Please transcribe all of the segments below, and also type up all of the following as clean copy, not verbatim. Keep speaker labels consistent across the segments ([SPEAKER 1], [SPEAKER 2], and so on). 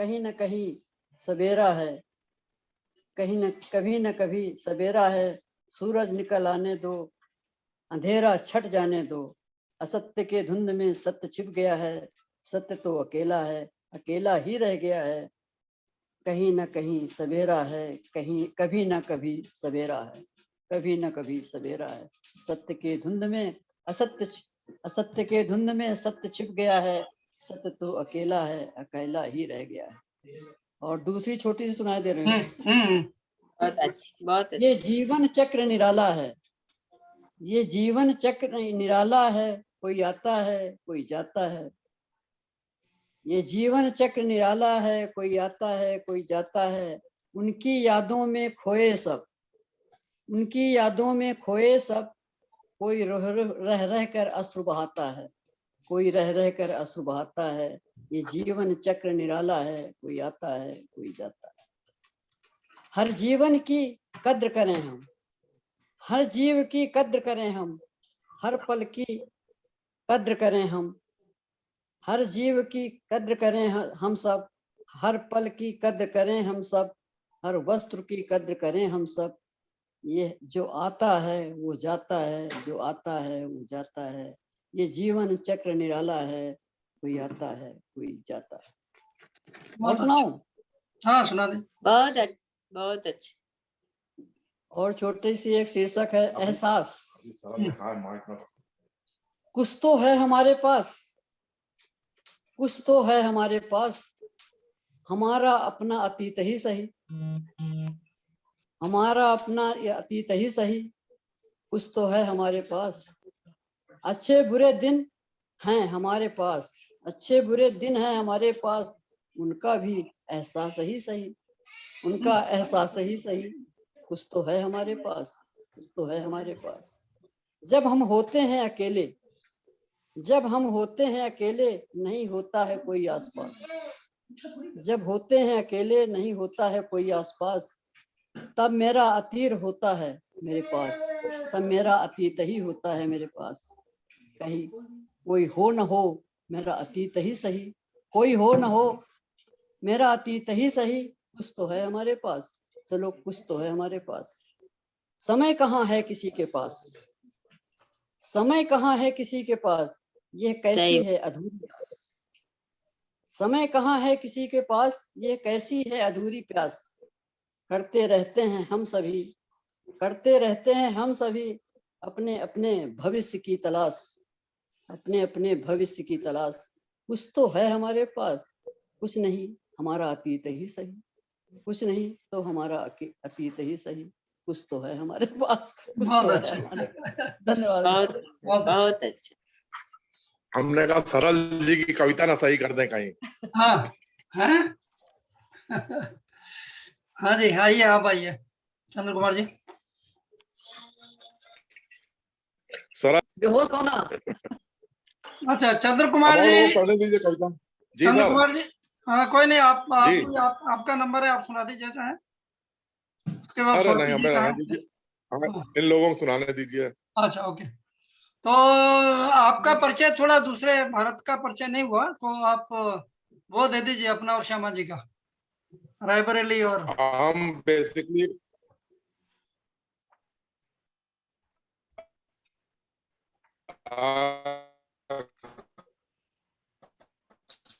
[SPEAKER 1] कहीं न कहीं सवेरा है, कभी न कभी सवेरा है। सूरज निकल आने दो, अंधेरा छट जाने दो। असत्य के धुंध में सत्य छिप गया है, सत्य तो अकेला है, अकेला ही रह गया है। कहीं न कहीं सवेरा है, कभी न कभी सवेरा है, कभी न कभी सवेरा है। सत्य के धुंध में असत्य के धुंध में सत्य छिप गया है, सत्य तो अकेला है, अकेला ही रह गया है। और दूसरी छोटी सी सुनाई दे रही हूँ।
[SPEAKER 2] बहुत अच्छी, बहुत
[SPEAKER 1] ये
[SPEAKER 2] अच्छी।
[SPEAKER 1] जीवन चक्र निराला है, ये जीवन चक्र निराला है। कोई आता है, कोई जाता है। ये जीवन चक्र निराला है, कोई आता है, कोई जाता है। उनकी यादों में खोए सब, उनकी यादों में खोए सब। कोई रह रह कर अश्रु बहाता है, कोई रह रह कर अश्रु बहाता है। ये जीवन चक्र निराला है, कोई आता है, कोई जाता है। हर जीवन की कद्र करें हम, हर जीव की कद्र करें हम, हर पल की कद्र करें हम। हर जीव की कद्र करें हम सब, हर पल की कद्र करें हम सब, हर वस्त्र की कद्र करें हम सब। ये जो आता है वो जाता है, जो आता है वो जाता है। ये जीवन चक्र निराला है, कोई आता है, कोई जाता है। और सुनाऊं?
[SPEAKER 3] हाँ सुना दे।
[SPEAKER 2] बहुत अच्छी, बहुत अच्छी।
[SPEAKER 1] और छोटी सी एक शीर्षक है एहसास। कुछ तो है हमारे पास, कुछ तो है हमारे पास, हमारा अपना अतीत ही सही, हमारा अपना अतीत ही सही। कुछ तो है हमारे पास, अच्छे बुरे दिन हैं हमारे पास, अच्छे बुरे दिन हैं हमारे पास। उनका भी एहसास ही सही, उनका एहसास ही सही। कुछ तो है हमारे पास, कुछ तो है हमारे पास। जब हम होते हैं अकेले, जब हम होते हैं अकेले, नहीं होता है कोई आसपास। जब होते हैं अकेले, नहीं होता है कोई आसपास। तब मेरा अतीत होता है मेरे पास, तब मेरा अतीत ही होता है मेरे पास। कहीं कोई हो न हो, मेरा अतीत ही सही। कोई हो न हो, मेरा अतीत ही सही। कुछ तो है हमारे पास, चलो कुछ तो है हमारे पास। समय कहाँ है किसी के पास, समय कहाँ है किसी के पास। ये कैसी है अधूरी प्यास। समय कहाँ है किसी के पास, ये कैसी है अधूरी प्यास। करते रहते हैं हम सभी, करते रहते हैं हम सभी, अपने अपने भविष्य की तलाश, अपने अपने भविष्य की तलाश। कुछ तो है हमारे पास, कुछ नहीं हमारा अतीत ही सही, कुछ नहीं तो हमारा अतीत ही सही। कुछ तो है हमारे पास, कुछ तो है हमारे पास। धन्यवाद।
[SPEAKER 2] बहुत अच्छे।
[SPEAKER 4] हमने कहा सरल जी की कविता ना सही कर दें कहीं।
[SPEAKER 3] हाँ हैं? हाँ जी, आइए आप आइए चंद्र कुमार जी।
[SPEAKER 4] सरल
[SPEAKER 1] बेहोश होना।
[SPEAKER 3] अच्छा चंद्र कुमार जी,
[SPEAKER 4] पढ़ने दीजिए कविता। जी
[SPEAKER 3] चंद्र
[SPEAKER 4] सर।
[SPEAKER 3] कुमार जी, हाँ कोई नहीं,
[SPEAKER 4] जी।
[SPEAKER 3] आपका नंबर है, आप सुना दीजिए चाहे। उसके बाद
[SPEAKER 4] अरे नहीं,
[SPEAKER 3] स्वाति जी
[SPEAKER 4] हमें
[SPEAKER 3] का
[SPEAKER 4] रहने
[SPEAKER 3] है।
[SPEAKER 4] दीजिए, हमें
[SPEAKER 3] हाँ।
[SPEAKER 4] इन लोगों को सुनाने दीजिए।
[SPEAKER 3] अच्छा ओके, तो आपका परिचय थोड़ा दूसरे भारत का परिचय नहीं हुआ, तो आप वो दे दीजिए अपना और श्यामा जी का, रायबरेली। और
[SPEAKER 4] हम बेसिकली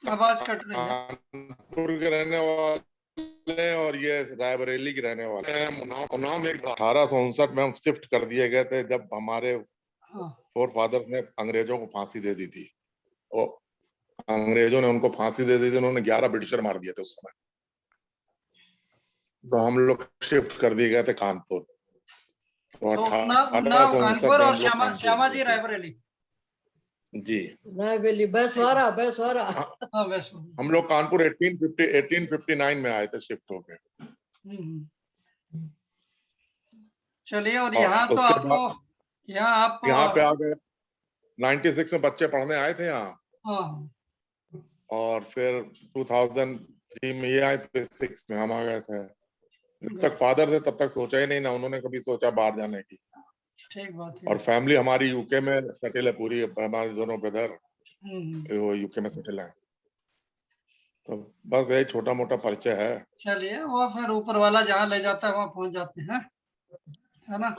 [SPEAKER 3] आवाज कट रही है।
[SPEAKER 4] कानपुर के रहने वाले और ये रायबरेली के रहने वाले हैं। उन्नाव में 1859 में हम शिफ्ट कर दिए गए थे, जब हमारे फोर फादर्स ने अंग्रेजों को फांसी दे दी थी। और अंग्रेजों ने उनको फांसी दे दी थी, उन्होंने 11 ब्रिटिशर मार दिए थे उस समय। तो हम लोग शिफ्ट कर दिए गए थे कानपुर। तो 1859 में
[SPEAKER 3] और
[SPEAKER 4] हम लोग
[SPEAKER 3] श्यामा जी
[SPEAKER 4] कानपुर
[SPEAKER 3] रायबरेली।
[SPEAKER 4] जी
[SPEAKER 1] रायबरेली, बैसवारा, बैसवारा।
[SPEAKER 3] हाँ वैसे
[SPEAKER 4] हम लोग कानपुर 1859 में आए थे शिफ्ट होके।
[SPEAKER 3] चलिए, और यहाँ तो आपको
[SPEAKER 4] यहाँ पे आ गए 96 में बच्चे पढ़ने आए थे यहाँ।
[SPEAKER 3] हाँ।
[SPEAKER 4] और फिर 2003 में ये आए थे, 6 में हम आ गए थे। जब तक फादर थे तब तक सोचा ही नहीं ना, उन्होंने कभी सोचा बाहर जाने की।
[SPEAKER 3] ठीक बात है।
[SPEAKER 4] और फैमिली हमारी यूके में सेटल है पूरी, हमारे दोनों ब्रदर वो यूके में सेटल है। तो बस यही छोटा मोटा परिचय है।
[SPEAKER 3] चलिए, वो फिर ऊपर वाला जहाँ ले जाता है वहाँ पहुंच जाते हैं, है ना।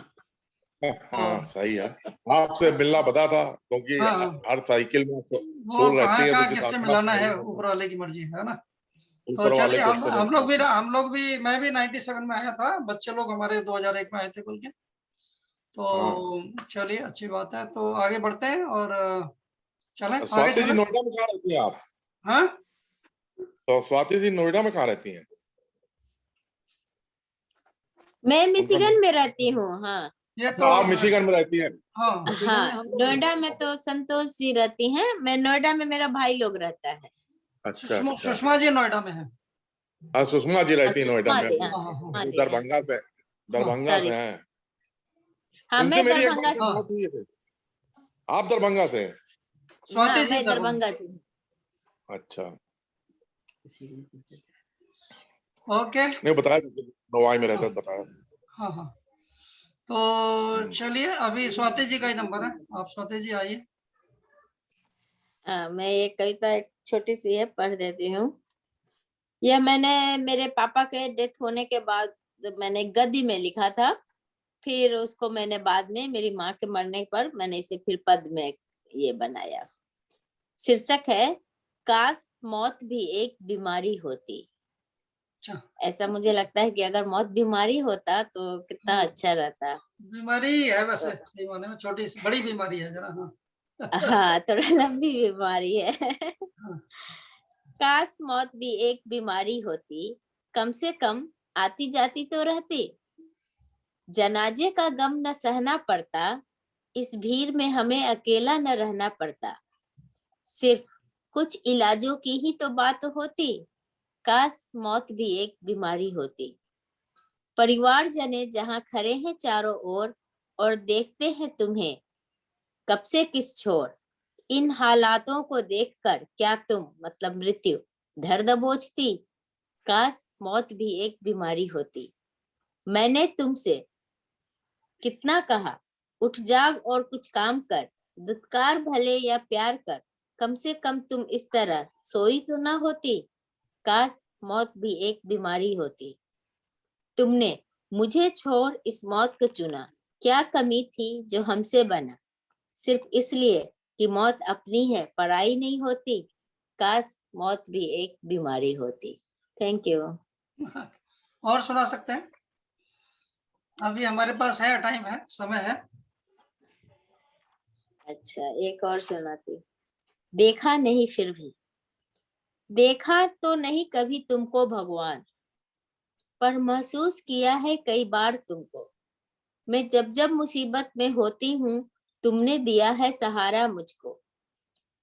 [SPEAKER 4] हाँ सही है। आपसे मिलना पता था क्योंकि
[SPEAKER 3] हाँ हाँ,
[SPEAKER 4] हर साइकिल में
[SPEAKER 3] वो
[SPEAKER 4] सोल रहती
[SPEAKER 3] कहाँ
[SPEAKER 4] है, तो
[SPEAKER 3] कहाँ
[SPEAKER 4] जिस
[SPEAKER 3] किससे
[SPEAKER 4] आत्मा
[SPEAKER 3] मिलाना
[SPEAKER 4] को
[SPEAKER 3] है,
[SPEAKER 4] मिलना
[SPEAKER 3] ऊपर वाले की मर्जी है ना।
[SPEAKER 4] है,
[SPEAKER 3] तो
[SPEAKER 4] ऊपर वाले
[SPEAKER 3] चलिए,
[SPEAKER 4] को उससे मिलना है।
[SPEAKER 3] हम लोग भी, मैं भी 97 में आया था, बच्चे लोग हमारे 2001 में आए थे बोल के।
[SPEAKER 4] हाँ।
[SPEAKER 3] तो चलिए, अच्छी बात है, तो आगे बढ़ते हैं और चलें आगे
[SPEAKER 4] स्वाति जी
[SPEAKER 3] चलें।
[SPEAKER 4] नोएडा में कहाँ रहती हैं आप?
[SPEAKER 3] हाँ,
[SPEAKER 4] तो स्वाति जी नोएडा में कहाँ रहती हैं?
[SPEAKER 2] मैं
[SPEAKER 4] उनका
[SPEAKER 2] मिशिगन में रहती हूँ। हाँ
[SPEAKER 3] ये
[SPEAKER 4] अच्छा,
[SPEAKER 3] तो
[SPEAKER 4] आप मिशिगन में रहती हैं?
[SPEAKER 3] हाँ,
[SPEAKER 1] मिशिगन में
[SPEAKER 2] हाँ,
[SPEAKER 1] हम लोग
[SPEAKER 2] नोएडा में
[SPEAKER 1] रहते
[SPEAKER 2] तो संतोष जी रहती हैं, मैं नोएडा में मेरा भाई लोग रहता है।
[SPEAKER 4] अच्छा अच्छा।
[SPEAKER 3] सुषमा जी नोएडा में है।
[SPEAKER 4] हाँ, सुषमा जी रहती है नोएडा
[SPEAKER 2] सुषमा
[SPEAKER 4] में,
[SPEAKER 2] जी,
[SPEAKER 4] वो
[SPEAKER 2] हाँ
[SPEAKER 3] हाँ हाँ हाँ
[SPEAKER 2] हाँ
[SPEAKER 4] वो
[SPEAKER 2] जी, हाँ
[SPEAKER 4] दरभंगा से,
[SPEAKER 3] हाँ
[SPEAKER 4] दरभंगा
[SPEAKER 2] सॉरी,
[SPEAKER 4] से हैं।
[SPEAKER 2] हाँ
[SPEAKER 4] उनसे
[SPEAKER 2] मैं
[SPEAKER 4] मेरी एक
[SPEAKER 2] दरभंगा
[SPEAKER 4] बार
[SPEAKER 2] से,
[SPEAKER 3] हाँ।
[SPEAKER 4] बात हुई है। आप दरभंगा से हैं?
[SPEAKER 3] स्वाति
[SPEAKER 2] हाँ
[SPEAKER 3] जी
[SPEAKER 2] मैं दरभंगा से हूँ।
[SPEAKER 4] अच्छा,
[SPEAKER 1] हैं।
[SPEAKER 3] ओके,
[SPEAKER 4] नहीं बताया, नवाई में रहता बताया।
[SPEAKER 3] हाँ हाँ, तो चलिए, अभी स्वाति जी का ही नंबर है, आप स्वाति जी आइए।
[SPEAKER 2] मैं ये कविता एक छोटी सी है, पढ़ देती हूँ। यह मैंने मेरे पापा के डेथ होने के बाद मैंने गद्य में लिखा था, फिर उसको मैंने बाद में मेरी माँ के मरने पर मैंने इसे फिर पद में ये बनाया। शीर्षक है, काश मौत भी एक बीमारी होती।
[SPEAKER 3] अच्छा,
[SPEAKER 2] ऐसा मुझे लगता है कि अगर मौत बीमारी होता तो कितना अच्छा रहता।
[SPEAKER 3] बीमारी है वैसे, सही माने में छोटी सी बड़ी बीमारी है जरा। हाँ
[SPEAKER 2] हाँ, थोड़ा लंबी बीमारी है।
[SPEAKER 3] हाँ,
[SPEAKER 2] काश मौत भी एक बीमारी होती, कम से कम आती जाती तो रहती। जनाजे का गम न सहना पड़ता, इस भीड़ में हमें अकेला न रहना पड़ता। सिर्फ कुछ इलाजों की ही तो बात होती, काश मौत भी एक बीमारी होती। परिवार जने जहां खड़े हैं चारों ओर और देखते हैं तुम्हें कब से किस छोर। इन हालातों को देखकर क्या तुम मतलब मृत्यु धर दबोचती, काश मौत भी एक बीमारी होती। मैंने तुमसे कितना कहा, उठ जाग और कुछ काम कर, दुत्कार भले या प्यार कर, कम से कम तुम इस तरह सोई तो ना होती, काश मौत भी एक बीमारी होती। तुमने मुझे छोड़ इस मौत को चुना, क्या कमी थी जो हमसे बना, सिर्फ इसलिए कि मौत अपनी है पराई नहीं होती, काश मौत भी एक बीमारी होती। Thank you.
[SPEAKER 3] और सुना सकते हैं? अभी हमारे पास है, टाइम है, समय है।
[SPEAKER 2] अच्छा, एक और सुनाती। देखा नहीं फिर भी, देखा तो नहीं कभी तुमको भगवान, पर महसूस किया है कई बार तुमको। मैं जब जब मुसीबत में होती हूँ, तुमने दिया है सहारा मुझको।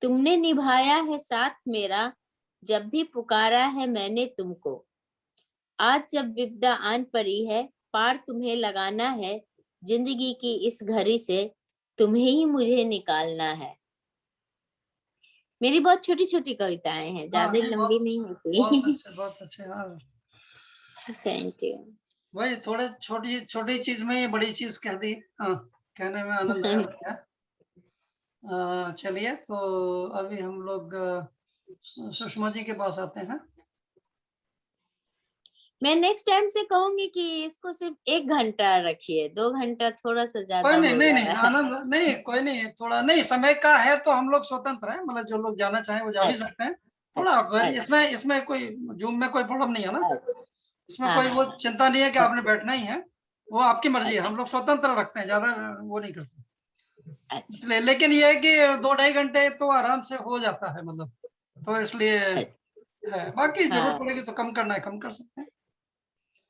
[SPEAKER 2] तुमने निभाया है साथ मेरा, जब भी पुकारा है मैंने तुमको। आज जब विपदा आन पड़ी है, पार तुम्हें लगाना है, जिंदगी की इस घड़ी से तुम्हें ही मुझे निकालना है। मेरी बहुत छोटी छोटी कविताएं हैं,
[SPEAKER 3] हाँ,
[SPEAKER 2] ज्यादा
[SPEAKER 3] नहीं,
[SPEAKER 2] लंबी नहीं
[SPEAKER 3] बहुत
[SPEAKER 2] होती।
[SPEAKER 3] अच्छे, बहुत अच्छे। हाँ,
[SPEAKER 2] थैंक यू।
[SPEAKER 3] वही थोड़े छोटी छोटी चीज में ही बड़ी चीज कह दी। हाँ, कहने में आनंद आया, बढ़िया। चलिए, तो अभी हम लोग सुषमा जी के पास आते हैं।
[SPEAKER 2] मैं नेक्स्ट टाइम से कहूंगी कि इसको सिर्फ 1 घंटा रखिए, 2 घंटा थोड़ा सा
[SPEAKER 3] कोई
[SPEAKER 2] ज्यादा
[SPEAKER 3] नहीं,
[SPEAKER 2] हो
[SPEAKER 3] नहीं
[SPEAKER 2] जा
[SPEAKER 3] नहीं,
[SPEAKER 2] रहा है।
[SPEAKER 3] आनंद नहीं, कोई नहीं, थोड़ा नहीं, समय का है तो हम लोग स्वतंत्र हैं, मतलब जो लोग जाना चाहें वो जा भी
[SPEAKER 2] अच्छा
[SPEAKER 3] सकते हैं। थोड़ा
[SPEAKER 2] अच्छा अच्छा
[SPEAKER 3] इसमें इसमें कोई जूम में कोई प्रॉब्लम नहीं है ना,
[SPEAKER 2] अच्छा।
[SPEAKER 3] इसमें
[SPEAKER 2] हाँ
[SPEAKER 3] कोई
[SPEAKER 2] हाँ
[SPEAKER 3] वो
[SPEAKER 2] हाँ।
[SPEAKER 3] चिंता नहीं है कि आपने
[SPEAKER 2] ओके।
[SPEAKER 3] बैठना ही है। वो आपकी मर्जी है, हम
[SPEAKER 2] अच्छा
[SPEAKER 3] लोग स्वतंत्र रखते हैं, ज्यादा वो नहीं करते।
[SPEAKER 2] अच्छा
[SPEAKER 3] इसलिए, लेकिन ये है कि 2 ढाई घंटे तो आराम से हो जाता है, मतलब, तो इसलिए
[SPEAKER 2] अच्छा।
[SPEAKER 3] है। बाकी जरूरत
[SPEAKER 2] हाँ।
[SPEAKER 3] पड़ेगी तो कम करना है, कम कर सकते हैं।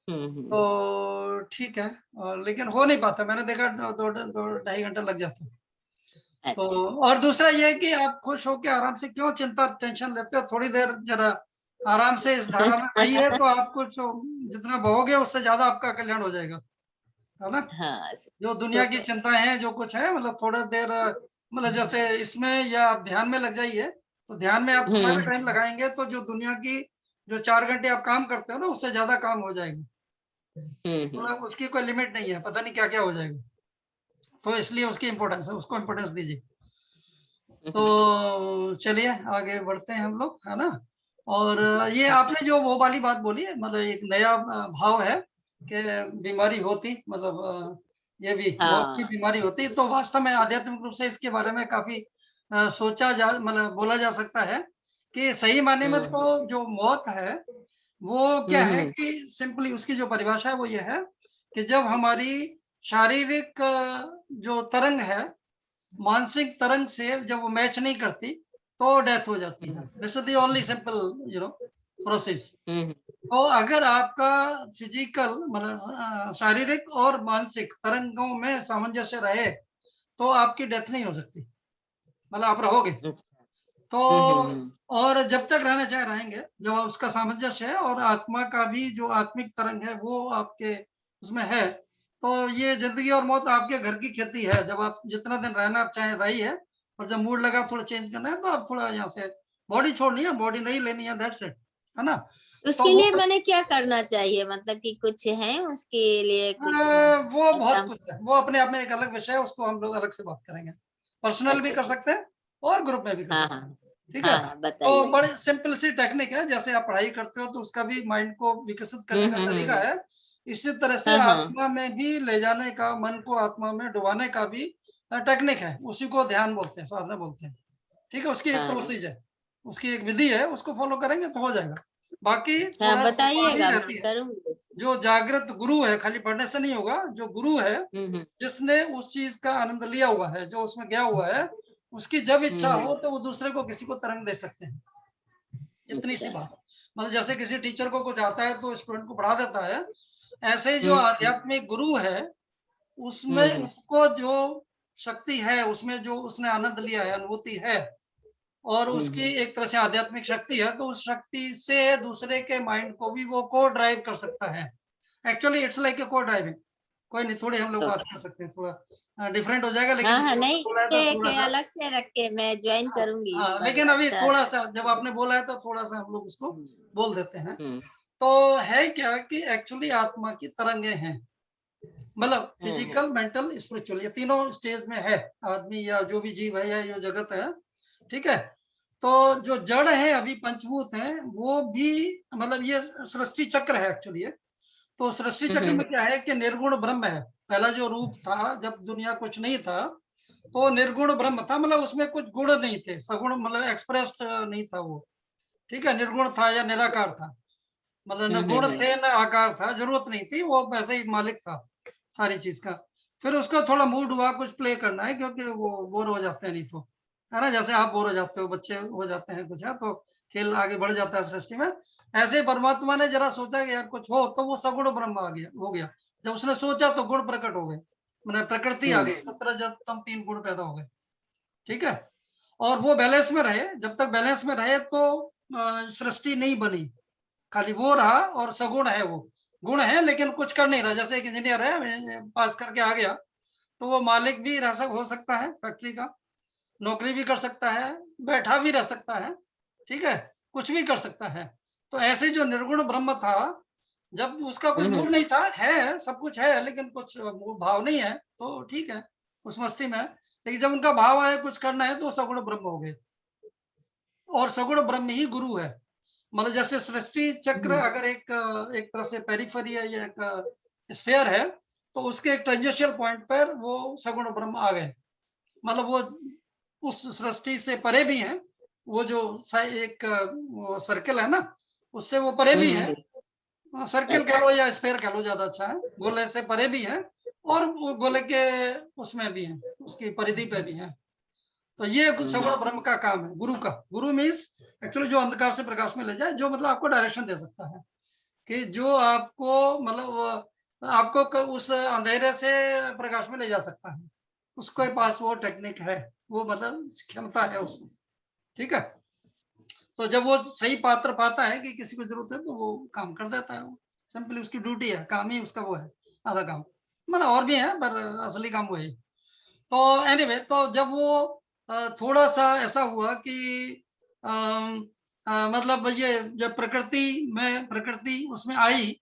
[SPEAKER 2] हम्म।
[SPEAKER 3] तो ठीक है, और लेकिन हो नहीं पाता, मैंने देखा 2 ढाई घंटा लग जाता है। तो
[SPEAKER 2] अच्छा।
[SPEAKER 3] और दूसरा ये है कि आप खुश होकर आराम से क्यों चिंता टेंशन लेते हो, थोड़ी देर जरा आराम से इस धारा में बहिए, तो आप कुछ जितना बहोगे उससे ज्यादा आपका कल्याण हो जाएगा, है ना।
[SPEAKER 2] हाँ
[SPEAKER 3] जो दुनिया की
[SPEAKER 2] सुपर।
[SPEAKER 3] चिंताएं हैं, जो कुछ है, मतलब थोड़ा देर, मतलब जैसे इसमें या आप ध्यान में लग जाइए, तो ध्यान में आप थोड़ा भी
[SPEAKER 2] हम्म
[SPEAKER 3] टाइम लगाएंगे तो जो दुनिया की जो 4 घंटे आप काम करते हो ना, उससे ज्यादा काम हो जाएगा।
[SPEAKER 2] हम्म।
[SPEAKER 3] मतलब उसकी कोई लिमिट नहीं है, पता नहीं क्या क्या हो जाएगा। तो इसलिए उसकी इम्पोर्टेंस है, उसको इम्पोर्टेंस दीजिए। तो चलिए आगे बढ़ते हैं हम लोग, है ना। और ये आपने जो वो वाली बात बोली है, मतलब एक नया भाव है कि बीमारी होती, मतलब ये भी बहुत की
[SPEAKER 2] हाँ।
[SPEAKER 3] बीमारी होती, तो वास्तव में आध्यात्मिक रूप से इसके बारे में काफी सोचा जा, मतलब बोला जा सकता है कि सही मायने में तो जो मौत है वो क्या है
[SPEAKER 2] हम्म।
[SPEAKER 3] कि सिंपली उसकी जो परिभाषा है वो ये है कि जब हमारी शारीरिक जो तरंग है मानसिक तरंग से जब वो मैच नहीं करती तो डेथ हो जाती है। This is the only simple process.
[SPEAKER 2] Hmm.
[SPEAKER 3] तो अगर आपका फिजिकल मतलब शारीरिक और मानसिक तरंगों में सामंजस्य रहे तो आपकी डेथ नहीं हो सकती, मतलब आप रहोगे। तो और जब तक रहना चाहे रहेंगे, जब उसका सामंजस्य है और आत्मा का भी जो आत्मिक तरंग है वो आपके उसमें है, तो ये जिंदगी और मौत आपके घर की खेती है। जब आप जितना दिन रहना आप चाहे रही है, और जब मूड लगा थोड़ा चेंज करना है तो आप थोड़ा यहाँ से बॉडी छोड़नी है, बॉडी नहीं लेनी है, दैट्स इट, है ना। तो
[SPEAKER 2] उसके लिए मैंने क्या करना चाहिए, मतलब कि कुछ है उसके लिए कुछ
[SPEAKER 3] वो बहुत
[SPEAKER 2] ऐसा?
[SPEAKER 3] कुछ है, वो अपने आप में एक अलग विषय है, उसको हम लोग अलग से बात करेंगे। पर्सनल भी
[SPEAKER 2] अच्छा
[SPEAKER 3] कर
[SPEAKER 2] ठीक।
[SPEAKER 3] सकते हैं और ग्रुप में भी कर
[SPEAKER 2] हाँ
[SPEAKER 3] सकते हैं,
[SPEAKER 2] हाँ।
[SPEAKER 3] ठीक है।
[SPEAKER 2] हाँ हाँ,
[SPEAKER 3] तो
[SPEAKER 2] बताइए।
[SPEAKER 3] बड़ी सिंपल सी टेक्निक है, जैसे आप पढ़ाई करते हो तो उसका भी माइंड को विकसित करने का तरीका
[SPEAKER 2] हम्म।
[SPEAKER 3] है, इसी तरह से
[SPEAKER 2] हाँ हाँ।
[SPEAKER 3] आत्मा में भी ले जाने का, मन को आत्मा में डुबाने का भी टेक्निक है, उसी को ध्यान बोलते हैं, साधना बोलते हैं, ठीक है। उसकी एक
[SPEAKER 2] हाँ
[SPEAKER 3] प्रोसेस है, उसकी एक विधि है, उसको फॉलो करेंगे तो हो जाएगा। बाकी
[SPEAKER 2] हाँ,
[SPEAKER 3] थोड़ा कुर्बानी
[SPEAKER 2] बताइएगा, मैं
[SPEAKER 3] रहती है।
[SPEAKER 2] करूंगी।
[SPEAKER 3] जो जागृत गुरु है, खाली पढ़ने से नहीं होगा, जो गुरु है
[SPEAKER 2] हम्म।
[SPEAKER 3] जिसने उस चीज का आनंद लिया हुआ है, जो उसमें गया हुआ है, उसकी जब इच्छा हो
[SPEAKER 2] हम्म।
[SPEAKER 3] तो वो दूसरे को किसी को तरंग दे सकते हैं, इतनी सी
[SPEAKER 2] अच्छा।
[SPEAKER 3] बात। मतलब जैसे किसी टीचर को कुछ आता है तो स्टूडेंट को पढ़ा देता है, ऐसे ही जो
[SPEAKER 2] हम्म
[SPEAKER 3] आध्यात्मिक गुरु है उसमें
[SPEAKER 2] हम्म
[SPEAKER 3] उसको जो शक्ति है, उसमें जो उसने आनंद लिया है, अनुभूति है, और उसकी
[SPEAKER 2] हम्म।
[SPEAKER 3] एक तरह से आध्यात्मिक शक्ति है, तो उस शक्ति से दूसरे के माइंड को भी वो को ड्राइव कर सकता है। एक्चुअली इट्स लाइक ए को ड्राइविंग। कोई नहीं, थोड़ी हम लोग बात कर सकते हैं, थोड़ा डिफरेंट हो जाएगा,
[SPEAKER 2] हाँ
[SPEAKER 3] लेकिन
[SPEAKER 2] हाँ,
[SPEAKER 3] जब आपने
[SPEAKER 2] नहीं,
[SPEAKER 3] बोला है
[SPEAKER 2] इसके
[SPEAKER 3] तो
[SPEAKER 2] एक
[SPEAKER 3] थोड़ा सा,
[SPEAKER 2] अलग से रख के मैं ज्वाइन
[SPEAKER 3] हाँ,
[SPEAKER 2] करूंगी इस
[SPEAKER 3] हाँ,
[SPEAKER 2] पर।
[SPEAKER 3] लेकिन अभी
[SPEAKER 2] अच्छा।
[SPEAKER 3] थोड़ा सा जब आपने बोला है तो थोड़ा सा हम लोग उसको
[SPEAKER 2] हम्म
[SPEAKER 3] बोल देते हैं।
[SPEAKER 2] हम्म
[SPEAKER 3] तो है क्या कि एक्चुअली आत्मा की तरंगे हैं, मतलब
[SPEAKER 2] हम्म
[SPEAKER 3] फिजिकल, मेंटल, स्पिरिचुअल, ये तीनों स्टेज में है आदमी या जो भी जीव है या जो जगत है, ठीक है। तो जो जड़ है अभी पंचभूत है वो भी, मतलब ये सृष्टि चक्र है एक्चुअली। तो सृष्टि चक्र
[SPEAKER 2] हम्म।
[SPEAKER 3] में क्या है कि निर्गुण ब्रह्म है। पहला जो रूप था जब दुनिया कुछ नहीं था तो निर्गुण ब्रह्म था, मतलब उसमें कुछ गुण नहीं थे, सगुण मतलब एक्सप्रेस्ड नहीं था वो, ठीक है। निर्गुण था या निराकार था, मतलब न गुण
[SPEAKER 2] हम्म।
[SPEAKER 3] थे न आकार था, जरूरत नहीं थी, वो वैसे ही मालिक था सारी चीज का। फिर उसका थोड़ा मूड हुआ कुछ प्ले करना है, क्योंकि वो बोर हो जाते हैं नहीं तो, है ना। जैसे आप बोर हो जाते हो, बच्चे हो जाते हैं कुछ है, तो खेल आगे बढ़ जाता है सृष्टि में। ऐसे ही परमात्मा ने जरा सोचा कि यार कुछ हो, तो वो सगुण ब्रह्म आ गया, हो गया। जब उसने सोचा तो गुण प्रकट हो गए, मतलब प्रकृति आ गई, 17 जब तम 3 गुण पैदा हो गए, ठीक है। और वो बैलेंस में रहे, जब तक बैलेंस में रहे तो सृष्टि नहीं बनी, खाली वो रहा। और सगुण है, वो गुण है लेकिन कुछ कर नहीं रहा। जैसे एक इंजीनियर है, पास करके आ गया, तो वो मालिक भी हो सकता है फैक्ट्री का, नौकरी भी कर सकता है, बैठा भी रह सकता है, ठीक है, कुछ भी कर सकता है। तो ऐसे जो निर्गुण ब्रह्म था, जब उसका कोई मूड नहीं था, है सब कुछ है लेकिन कुछ भाव नहीं है, तो ठीक है, उस मस्ती में है। लेकिन जब उनका भाव आया कुछ करना है तो सगुण ब्रह्म हो गए, और सगुण ब्रह्म ही गुरु है। मतलब जैसे सृष्टि चक्र अगर एक तरह से पेरिफेरी है या एक स्फीयर है, तो उसके एक टेंजेंशियल पॉइंट पर वो सगुण ब्रह्म आ गए, मतलब वो उस सृष्टि से परे भी हैं। वो जो एक सर्कल है ना, उससे वो परे भी है, सर्कल कह
[SPEAKER 2] अच्छा।
[SPEAKER 3] लो या स्फीयर कह लो, ज्यादा अच्छा है। गोले से परे भी है और वो गोले के उसमें भी है, उसकी परिधि पे भी है। तो ये सगुण ब्रह्म का काम है, गुरु का। गुरु मीन्स एक्चुअली जो अंधकार से प्रकाश में ले जाए, जो मतलब आपको डायरेक्शन दे सकता है, कि जो आपको मतलब आपको उस अंधेरे से प्रकाश में ले जा सकता है, उसके पास वो टेक्निक है, वो मतलब क्षमता है उसमें, ठीक है। तो जब वो सही पात्र पाता है कि किसी को जरूरत है तो वो काम कर देता है, वो सिंपली उसकी ड्यूटी है, काम ही उसका वो है, आधा काम। मतलब और भी है पर असली काम वही। तो एनीवे, तो जब वो थोड़ा सा ऐसा हुआ कि मतलब ये जब प्रकृति उसमें आई,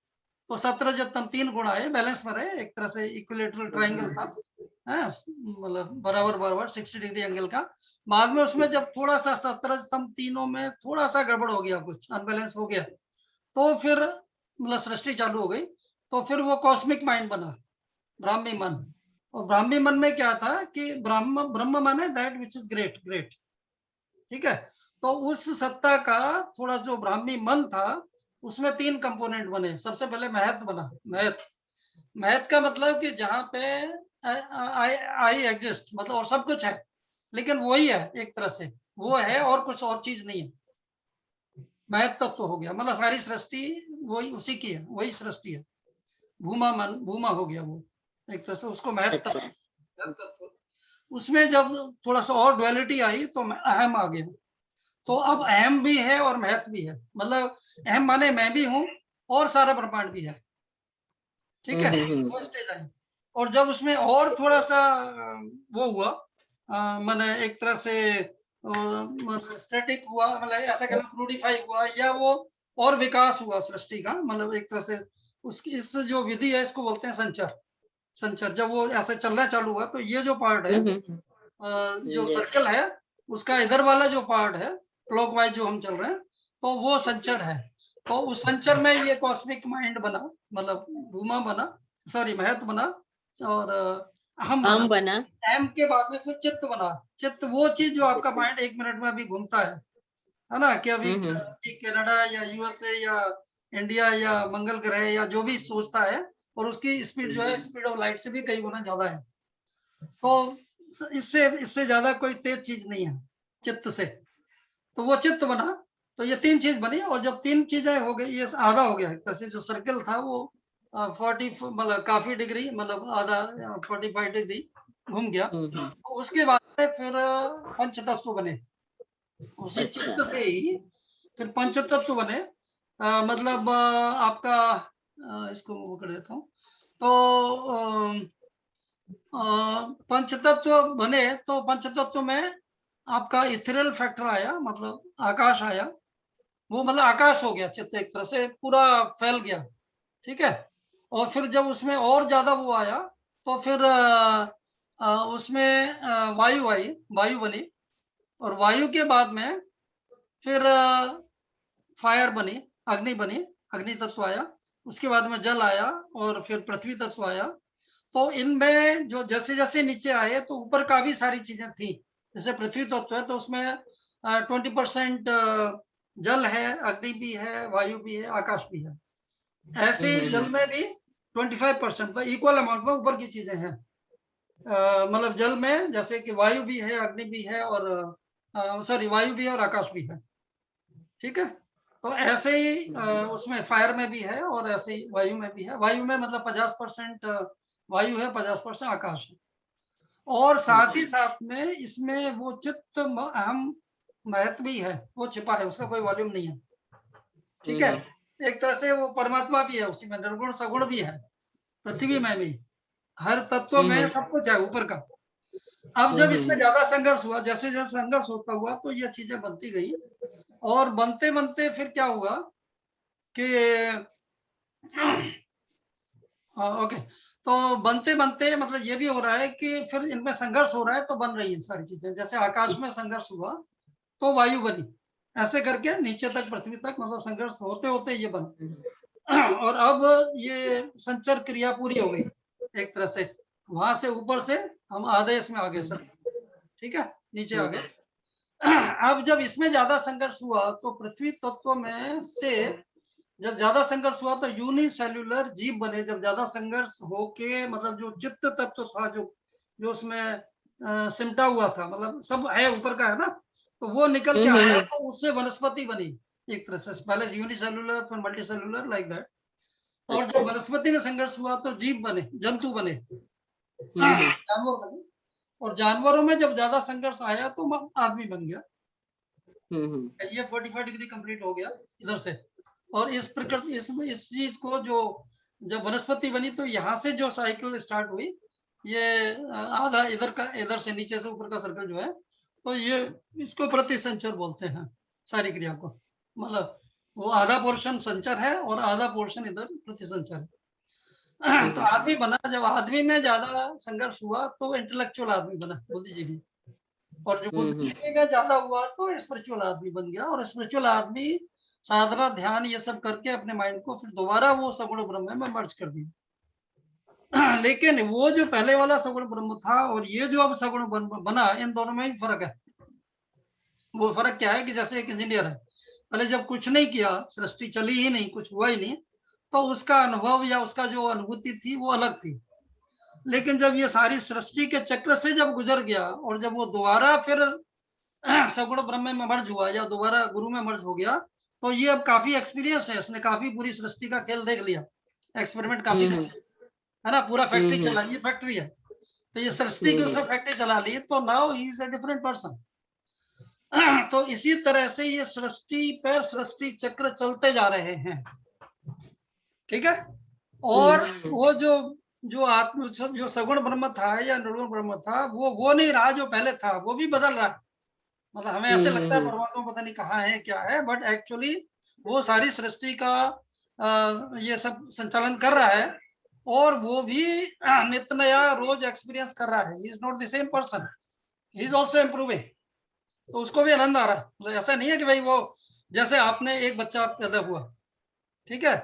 [SPEAKER 3] तो 17 जब तम 3 गुण आए, बैलेंस में रहे, एक तरह से इक्विलेटरल ट्रायंगल था, है, मतलब बराबर बराबर 60 डिग्री एंगल का। बाद में उसमें जब थोड़ा सा सतरज स्तंभ तीनों में थोड़ा सा गड़बड़ हो गया, कुछ अनबैलेंस हो गया, तो फिर मतलब सृष्टि चालू हो गई। तो फिर वो कॉस्मिक माइंड बना, ब्राह्मी मन। और ब्राह्मी मन में क्या था कि ब्रह्म मन है that which is great, great, ठीक है। तो उस सत्ता का थोड़ा जो ब्राह्मी मन था, उसमें 3 कंपोनेंट बने। सबसे पहले महत बना। महत का मतलब कि जहाँ पे आई एग्जिस्ट, मतलब और सब कुछ है, लेकिन वही है एक तरह से, वो है और कुछ और चीज नहीं है। महत तत्व हो गया, मतलब सारी सृष्टि वही उसी की है, वही सृष्टि है। भूमा हो गया वो एक तरह से, उसको महत
[SPEAKER 2] अच्छा।
[SPEAKER 3] तत्व। उसमें जब थोड़ा सा और डुअलिटी आई तो अहम आ गया। तो अब अहम भी है और महत भी है, मतलब अहम माने मैं भी हूँ और सारा ब्रह्मांड भी है, ठीक है। वो स्टेज आई। और जब उसमें और थोड़ा सा वो हुआ, माने एक तरह से स्टैटिक हुआ, मतलब ऐसा कहना फ्लूइडिफाई हुआ, या वो और विकास हुआ सृष्टि का, मतलब एक तरह से उसकी इस जो विधि है इसको बोलते हैं संचर। जब वो ऐसे चलना चालू हुआ तो ये जो पार्ट है, जो सर्कल है, उसका इधर वाला जो पार्ट है क्लॉकवाइज जो हम चल रहे हैं, तो वो संचर है। तो उस संचर में ये कॉस्मिक माइंड बना, मतलब भूमा बना, सॉरी महत बना, और अहम बना। अहम के बाद में फिर चित्त बना। चित्त वो चीज जो आपका माइंड 1 मिनट में अभी घूमता है ना, कि अभी कनाडा या यूएसए या इंडिया या मंगल ग्रह या जो भी सोचता है, और उसकी स्पीड जो है स्पीड ऑफ लाइट से भी कई गुना ज्यादा है। तो इससे ज्यादा कोई तेज चीज नहीं है चित्त से। तो वो चित्त बना, तो ये 3 चीज बनी। और जब 3 चीजें हो गई, ये आधा हो गया, जैसे जो सर्कल था वो 40 मतलब काफी डिग्री, मतलब आधा 45 डिग्री घूम गया। उसके बाद में फिर पंच तत्व बने, उसी चित्त से ही फिर पंच तत्व बने। मतलब आपका इसको वो कर देता हूँ। तो पंचतत्व बने, तो पंचतत्व में आपका इथेरियल फैक्टर आया, मतलब आकाश आया। वो मतलब आकाश हो गया चित्त, एक तरह से पूरा फैल गया, ठीक है। और फिर जब उसमें और ज्यादा वो आया, तो फिर उसमें वायु आई, वायु बनी। और वायु के बाद में फिर फायर बनी, अग्नि बनी, अग्नि तत्व आया। उसके बाद में जल आया, और फिर पृथ्वी तत्व आया। तो इनमें जो जैसे जैसे नीचे आए तो ऊपर का भी सारी चीजें थी। जैसे पृथ्वी तत्व है तो उसमें 20% जल है, अग्नि भी है, वायु भी है, आकाश भी है। ऐसे ही जल में भी 25% इक्वल अमाउंट में ऊपर की चीजें हैं। मतलब जल में जैसे कि वायु भी है, अग्नि भी है, और सॉरी वायु भी है और आकाश भी है, ठीक है। तो ऐसे ही उसमें फायर में भी है, और ऐसे ही वायु में भी है। वायु में मतलब 50% वायु है, 50% आकाश है। और साथ ही साथ में इसमें वो चित्त अहम महत्व भी है, वो छिपा है, उसका कोई वॉल्यूम नहीं है, ठीक है। एक तरह से वो परमात्मा भी है, उसी में निर्गुण सगुण भी है, पृथ्वी में भी, हर तत्व में सब कुछ है ऊपर का। अब जब इसमें ज्यादा संघर्ष हुआ, जैसे जैसे संघर्ष होता हुआ, तो ये चीजें बनती गई। और बनते बनते फिर क्या हुआ कि ओके, तो बनते बनते मतलब ये भी हो रहा है कि फिर इनमें संघर्ष हो रहा है, तो बन रही है सारी चीजें। जैसे आकाश में संघर्ष हुआ तो वायु बनी, ऐसे करके नीचे तक पृथ्वी तक मतलब संघर्ष होते होते ये बना। और अब ये संचर क्रिया पूरी हो गई एक तरह से। वहां से ऊपर से हम आदेश में आ गए सर, ठीक है, नीचे आ गए। अब जब इसमें ज्यादा संघर्ष हुआ तो पृथ्वी तत्व में से जब ज्यादा संघर्ष हुआ तो यूनिसेल्युलर जीव बने। जब ज्यादा संघर्ष होके मतलब जो चित्त तत्व था, जो जो उसमें सिमटा हुआ था, मतलब सब है ऊपर का है ना, तो वो निकल के आया, तो उससे वनस्पति बनी एक तरह से। पहले यूनिसेल्युलर फिर मल्टीसेल्युलर लाइक दैट। और जब वनस्पति में संघर्ष हुआ तो जीव बने, जंतु बने, जानवर बने। और जानवरों में जब ज्यादा संघर्ष आया तो आदमी बन गया। ये 45 डिग्री कंप्लीट हो गया इधर से। और इस प्रकृति इस चीज को जो जब वनस्पति बनी तो यहाँ से जो साइकिल स्टार्ट हुई, ये आधा इधर का, इधर से नीचे से ऊपर का सर्कल जो है, तो ये इसको प्रतिसंचर बोलते हैं सारी क्रिया को। मतलब वो आधा पोर्शन संचर है और आधा पोर्शन इधर प्रतिसंचर है। तो आदमी बना, जब आदमी में ज्यादा संघर्ष हुआ तो इंटेलेक्चुअल आदमी बना, बुद्धिजीवी, और जब बुद्धिजीवी में ज्यादा हुआ तो स्पिरिचुअल आदमी बन गया, और स्पिरिचुअल आदमी साधना ध्यान ये सब करके अपने माइंड को फिर दोबारा वो सगुण ब्रह्म में मर्ज कर दिया। लेकिन वो जो पहले वाला सगुण ब्रह्म था और ये जो अब सगुण बना, इन दोनों में ही फर्क है। वो फर्क क्या है कि जैसे एक इंजीनियर है, पहले जब कुछ नहीं किया, सृष्टि चली ही नहीं, कुछ हुआ ही नहीं, तो उसका अनुभव या उसका जो अनुभूति थी वो अलग थी। लेकिन जब ये सारी सृष्टि के चक्र से जब गुजर गया और जब वो दोबारा फिर सगुण ब्रह्म में मर्ज हुआ या दोबारा गुरु में मर्ज हो गया, तो ये अब काफी एक्सपीरियंस है, उसने काफी पूरी सृष्टि का खेल देख लिया, एक्सपेरिमेंट काफी है ना, पूरा फैक्ट्री चला, ये फैक्ट्री है, तो ये सृष्टि की उसने फैक्ट्री चला ली, तो now he is a different person. तो इसी तरह से ये सृष्टि पर सृष्टि चक्र चलते जा रहे हैं, ठीक है। और वो जो आत्म जो सगुण ब्रह्म था या निर्गुण ब्रह्म था, वो नहीं रहा जो पहले था, वो भी बदल रहा है। मतलब हमें ऐसे लगता है परमात्मा पता नहीं कहाँ है क्या है, बट एक्चुअली वो सारी सृष्टि का ये सब संचालन कर रहा है, और वो भी नित्य नया रोज एक्सपीरियंस कर रहा है। He is not the same person, he is also improving. तो उसको भी आनंद आ रहा है। मतलब ऐसा नहीं है कि भाई वो, जैसे आपने एक बच्चा पैदा हुआ, ठीक है,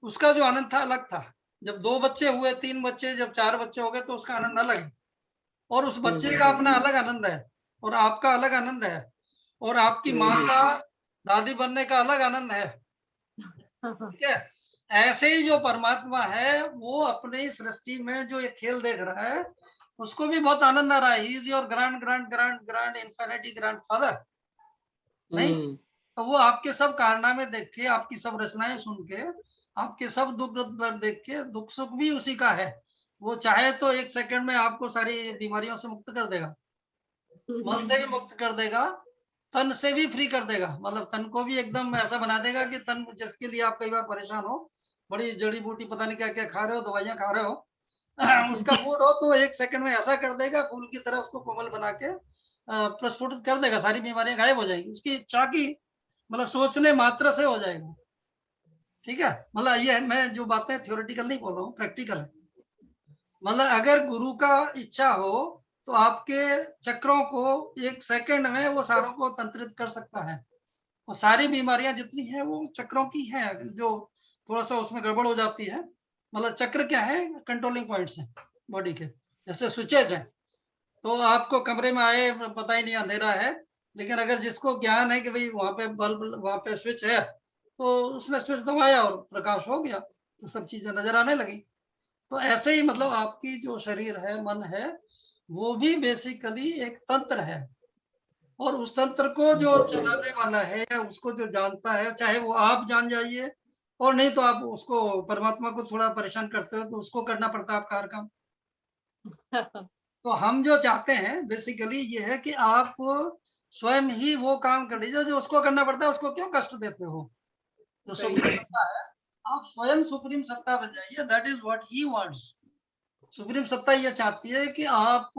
[SPEAKER 3] उसका जो आनंद था अलग था, जब 2 बच्चे हुए, 3 बच्चे, जब 4 बच्चे हो गए तो उसका आनंद अलग है, और उस बच्चे का अपना अलग आनंद है, और आपका अलग आनंद है, और आपकी माँ का दादी बनने का अलग आनंद है, ठीक है। ऐसे ही जो परमात्मा है वो अपनी सृष्टि में जो ये खेल देख रहा है, उसको भी बहुत आनंद आ रहा है। He is your grand grand grand grand infinity grand father, नहीं? तो वो आपके सब कारनामे देख के, आपकी सब रचनाएं सुन के, आपके सब दुख दर्द देख के, दुख सुख भी उसी का है। वो चाहे तो 1 सेकंड में आपको सारी बीमारियों से मुक्त कर देगा, मन से भी मुक्त कर देगा, तन से भी फ्री कर देगा। मतलब तन को भी एकदम ऐसा बना देगा कि तन, जिसके लिए आप कई बार परेशान हो, बड़ी जड़ी बूटी पता नहीं क्या क्या खा रहे हो, दवाइयां खा रहे हो, उसका मूड हो तो 1 सेकंड में ऐसा कर देगा, फूल की तरह उसको कोमल बना के प्रस्फुटित कर देगा, सारी बीमारियां गायब हो जाएंगी उसकी इच्छा की, मतलब सोचने मात्र से हो जाएगा, ठीक है। मतलब ये मैं जो बातें थ्योरेटिकल नहीं बोल रहा हूँ, प्रैक्टिकल है। मतलब अगर गुरु का इच्छा हो तो आपके चक्रों को 1 सेकंड में वो सारों को तंत्रित कर सकता है, और सारी बीमारियां जितनी है वो चक्रों की हैं, जो थोड़ा सा उसमें गड़बड़ हो जाती है। मतलब चक्र क्या है, कंट्रोलिंग पॉइंट्स हैं बॉडी के, जैसे स्विचेज हैं। तो आपको कमरे में आए पता ही नहीं अंधेरा है, लेकिन अगर जिसको ज्ञान है कि भाई वहां पे बल्ब, वहां पे स्विच है, तो उसने स्विच दबाया और प्रकाश हो गया, तो सब चीजें नजर आने लगी। तो ऐसे ही मतलब आपकी जो शरीर है, मन है, वो भी बेसिकली एक तंत्र है, और उस तंत्र को जो चलाने वाला है, उसको जो जानता है, चाहे वो आप जान जाइए, और नहीं तो आप उसको, परमात्मा को थोड़ा परेशान करते हो तो उसको करना पड़ता है आपका हर काम। तो हम जो चाहते हैं बेसिकली ये है कि आप स्वयं ही वो काम कर लीजिए जो उसको करना पड़ता है। उसको क्यों कष्ट देते हो? जो सुप्रीम सत्ता है, आप स्वयं सुप्रीम सत्ता बन जाइए, that is what he wants. Supreme सत्ता ये चाहती है कि आप,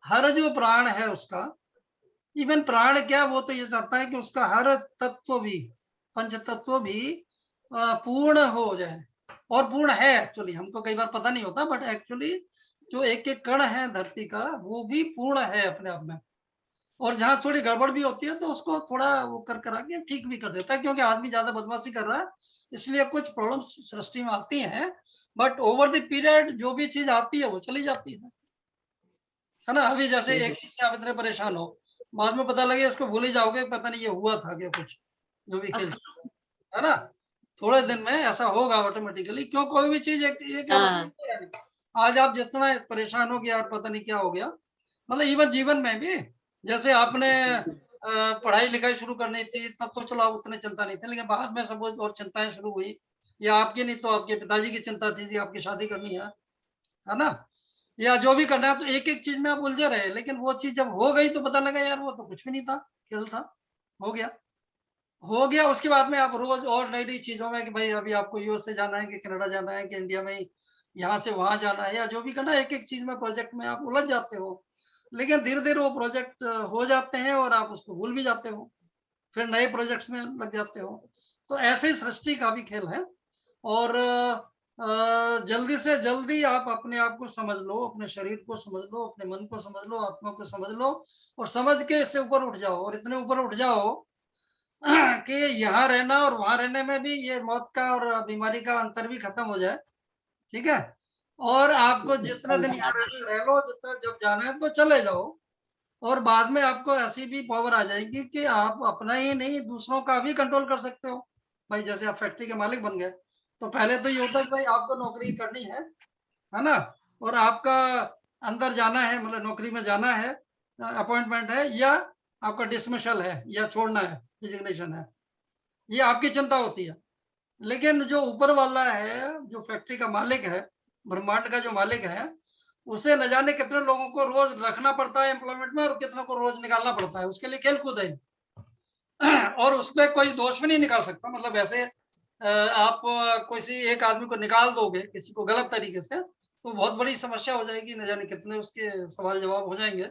[SPEAKER 3] हर जो प्राण है उसका, इवन प्राण क्या, वो तो ये चाहता है कि उसका हर तत्व भी, पंच तत्व भी पूर्ण हो जाए, और पूर्ण है एक्चुअली। हमको कई बार पता नहीं होता, बट एक्चुअली जो एक एक कण है धरती का, वो भी पूर्ण है अपने आप में। और जहाँ थोड़ी गड़बड़ भी होती है तो उसको थोड़ा वो कर करा के ठीक भी कर देता है, क्योंकि आदमी ज्यादा बदमाशी कर रहा है, इसलिए कुछ प्रॉब्लम्स सृष्टि में आती हैं। बट ओवर द पीरियड जो भी चीज आती है वो चली जाती है ना। अभी जैसे एक चीज से आप इतने परेशान हो, बाद में पता लगे इसको भूल ही जाओगे, पता नहीं ये हुआ था क्या कुछ, जो भी खेल, है ना। थोड़े दिन में ऐसा होगा ऑटोमेटिकली, क्यों, कोई भी चीज एक अवस्था है। आज आप जितना परेशान हो गया और पता नहीं क्या हो गया, मतलब इवन जीवन में भी, जैसे आपने पढ़ाई लिखाई शुरू करनी थी तब तो चलो उतने चिंता नहीं थी, लेकिन बाद में सपोज और चिंताएं शुरू हुई, या आपकी नहीं तो आपके पिताजी की चिंता थी जी आपकी शादी करनी है ना, या जो भी करना है, तो एक एक चीज में आप उलझे रहे। लेकिन वो चीज जब हो गई तो पता लगा यार वो तो कुछ भी नहीं था, खेल था, हो गया, हो गया। उसके बाद में आप रोज और नई नई चीजों में कि भाई अभी आपको यूएस से जाना है कि कनाडा जाना है कि इंडिया में यहाँ से वहां जाना है, या जो भी करना है, एक एक चीज में प्रोजेक्ट में आप उलझ जाते हो। लेकिन धीरे धीरे वो प्रोजेक्ट हो जाते हैं और आप उसको भूल भी जाते हो, फिर नए प्रोजेक्ट्स में लग जाते हो। तो ऐसे ही सृष्टि का भी खेल है। और जल्दी से जल्दी आप अपने आप को समझ लो, अपने शरीर को समझ लो, अपने मन को समझ लो, आत्मा को समझ लो, और समझ के इससे ऊपर उठ जाओ, और इतने ऊपर उठ जाओ कि यहाँ रहना और वहां रहने में भी ये मौत का और बीमारी का अंतर भी खत्म हो जाए। ठीक है, और आपको जितने दिन यहाँ रह लो, जितना जब जाना है तो चले जाओ, और बाद में आपको ऐसी भी पावर आ जाएगी कि आप अपना ही नहीं दूसरों का भी कंट्रोल कर सकते हो। भाई जैसे आप फैक्ट्री के मालिक बन गए, तो पहले तो ये होता है भाई आपको नौकरी करनी है ना, और आपका अंदर जाना है, मतलब नौकरी में जाना है, अपॉइंटमेंट है, या आपका डिसमिशल है, या छोड़ना है, रिजिग्नेशन है, ये आपकी चिंता होती है। लेकिन जो ऊपर वाला है, जो फैक्ट्री का मालिक है, ब्रह्मांड का जो मालिक है, उसे न जाने कितने लोगों को रोज रखना पड़ता है एम्प्लॉयमेंट में, और कितनों को रोज निकालना पड़ता है, उसके लिए खेल कूद है। और उसमें कोई दोष भी नहीं निकाल सकता। मतलब ऐसे आप किसी एक आदमी को निकाल दोगे किसी को गलत तरीके से, तो बहुत बड़ी समस्या हो जाएगी, न जाने कितने उसके सवाल जवाब हो जाएंगे।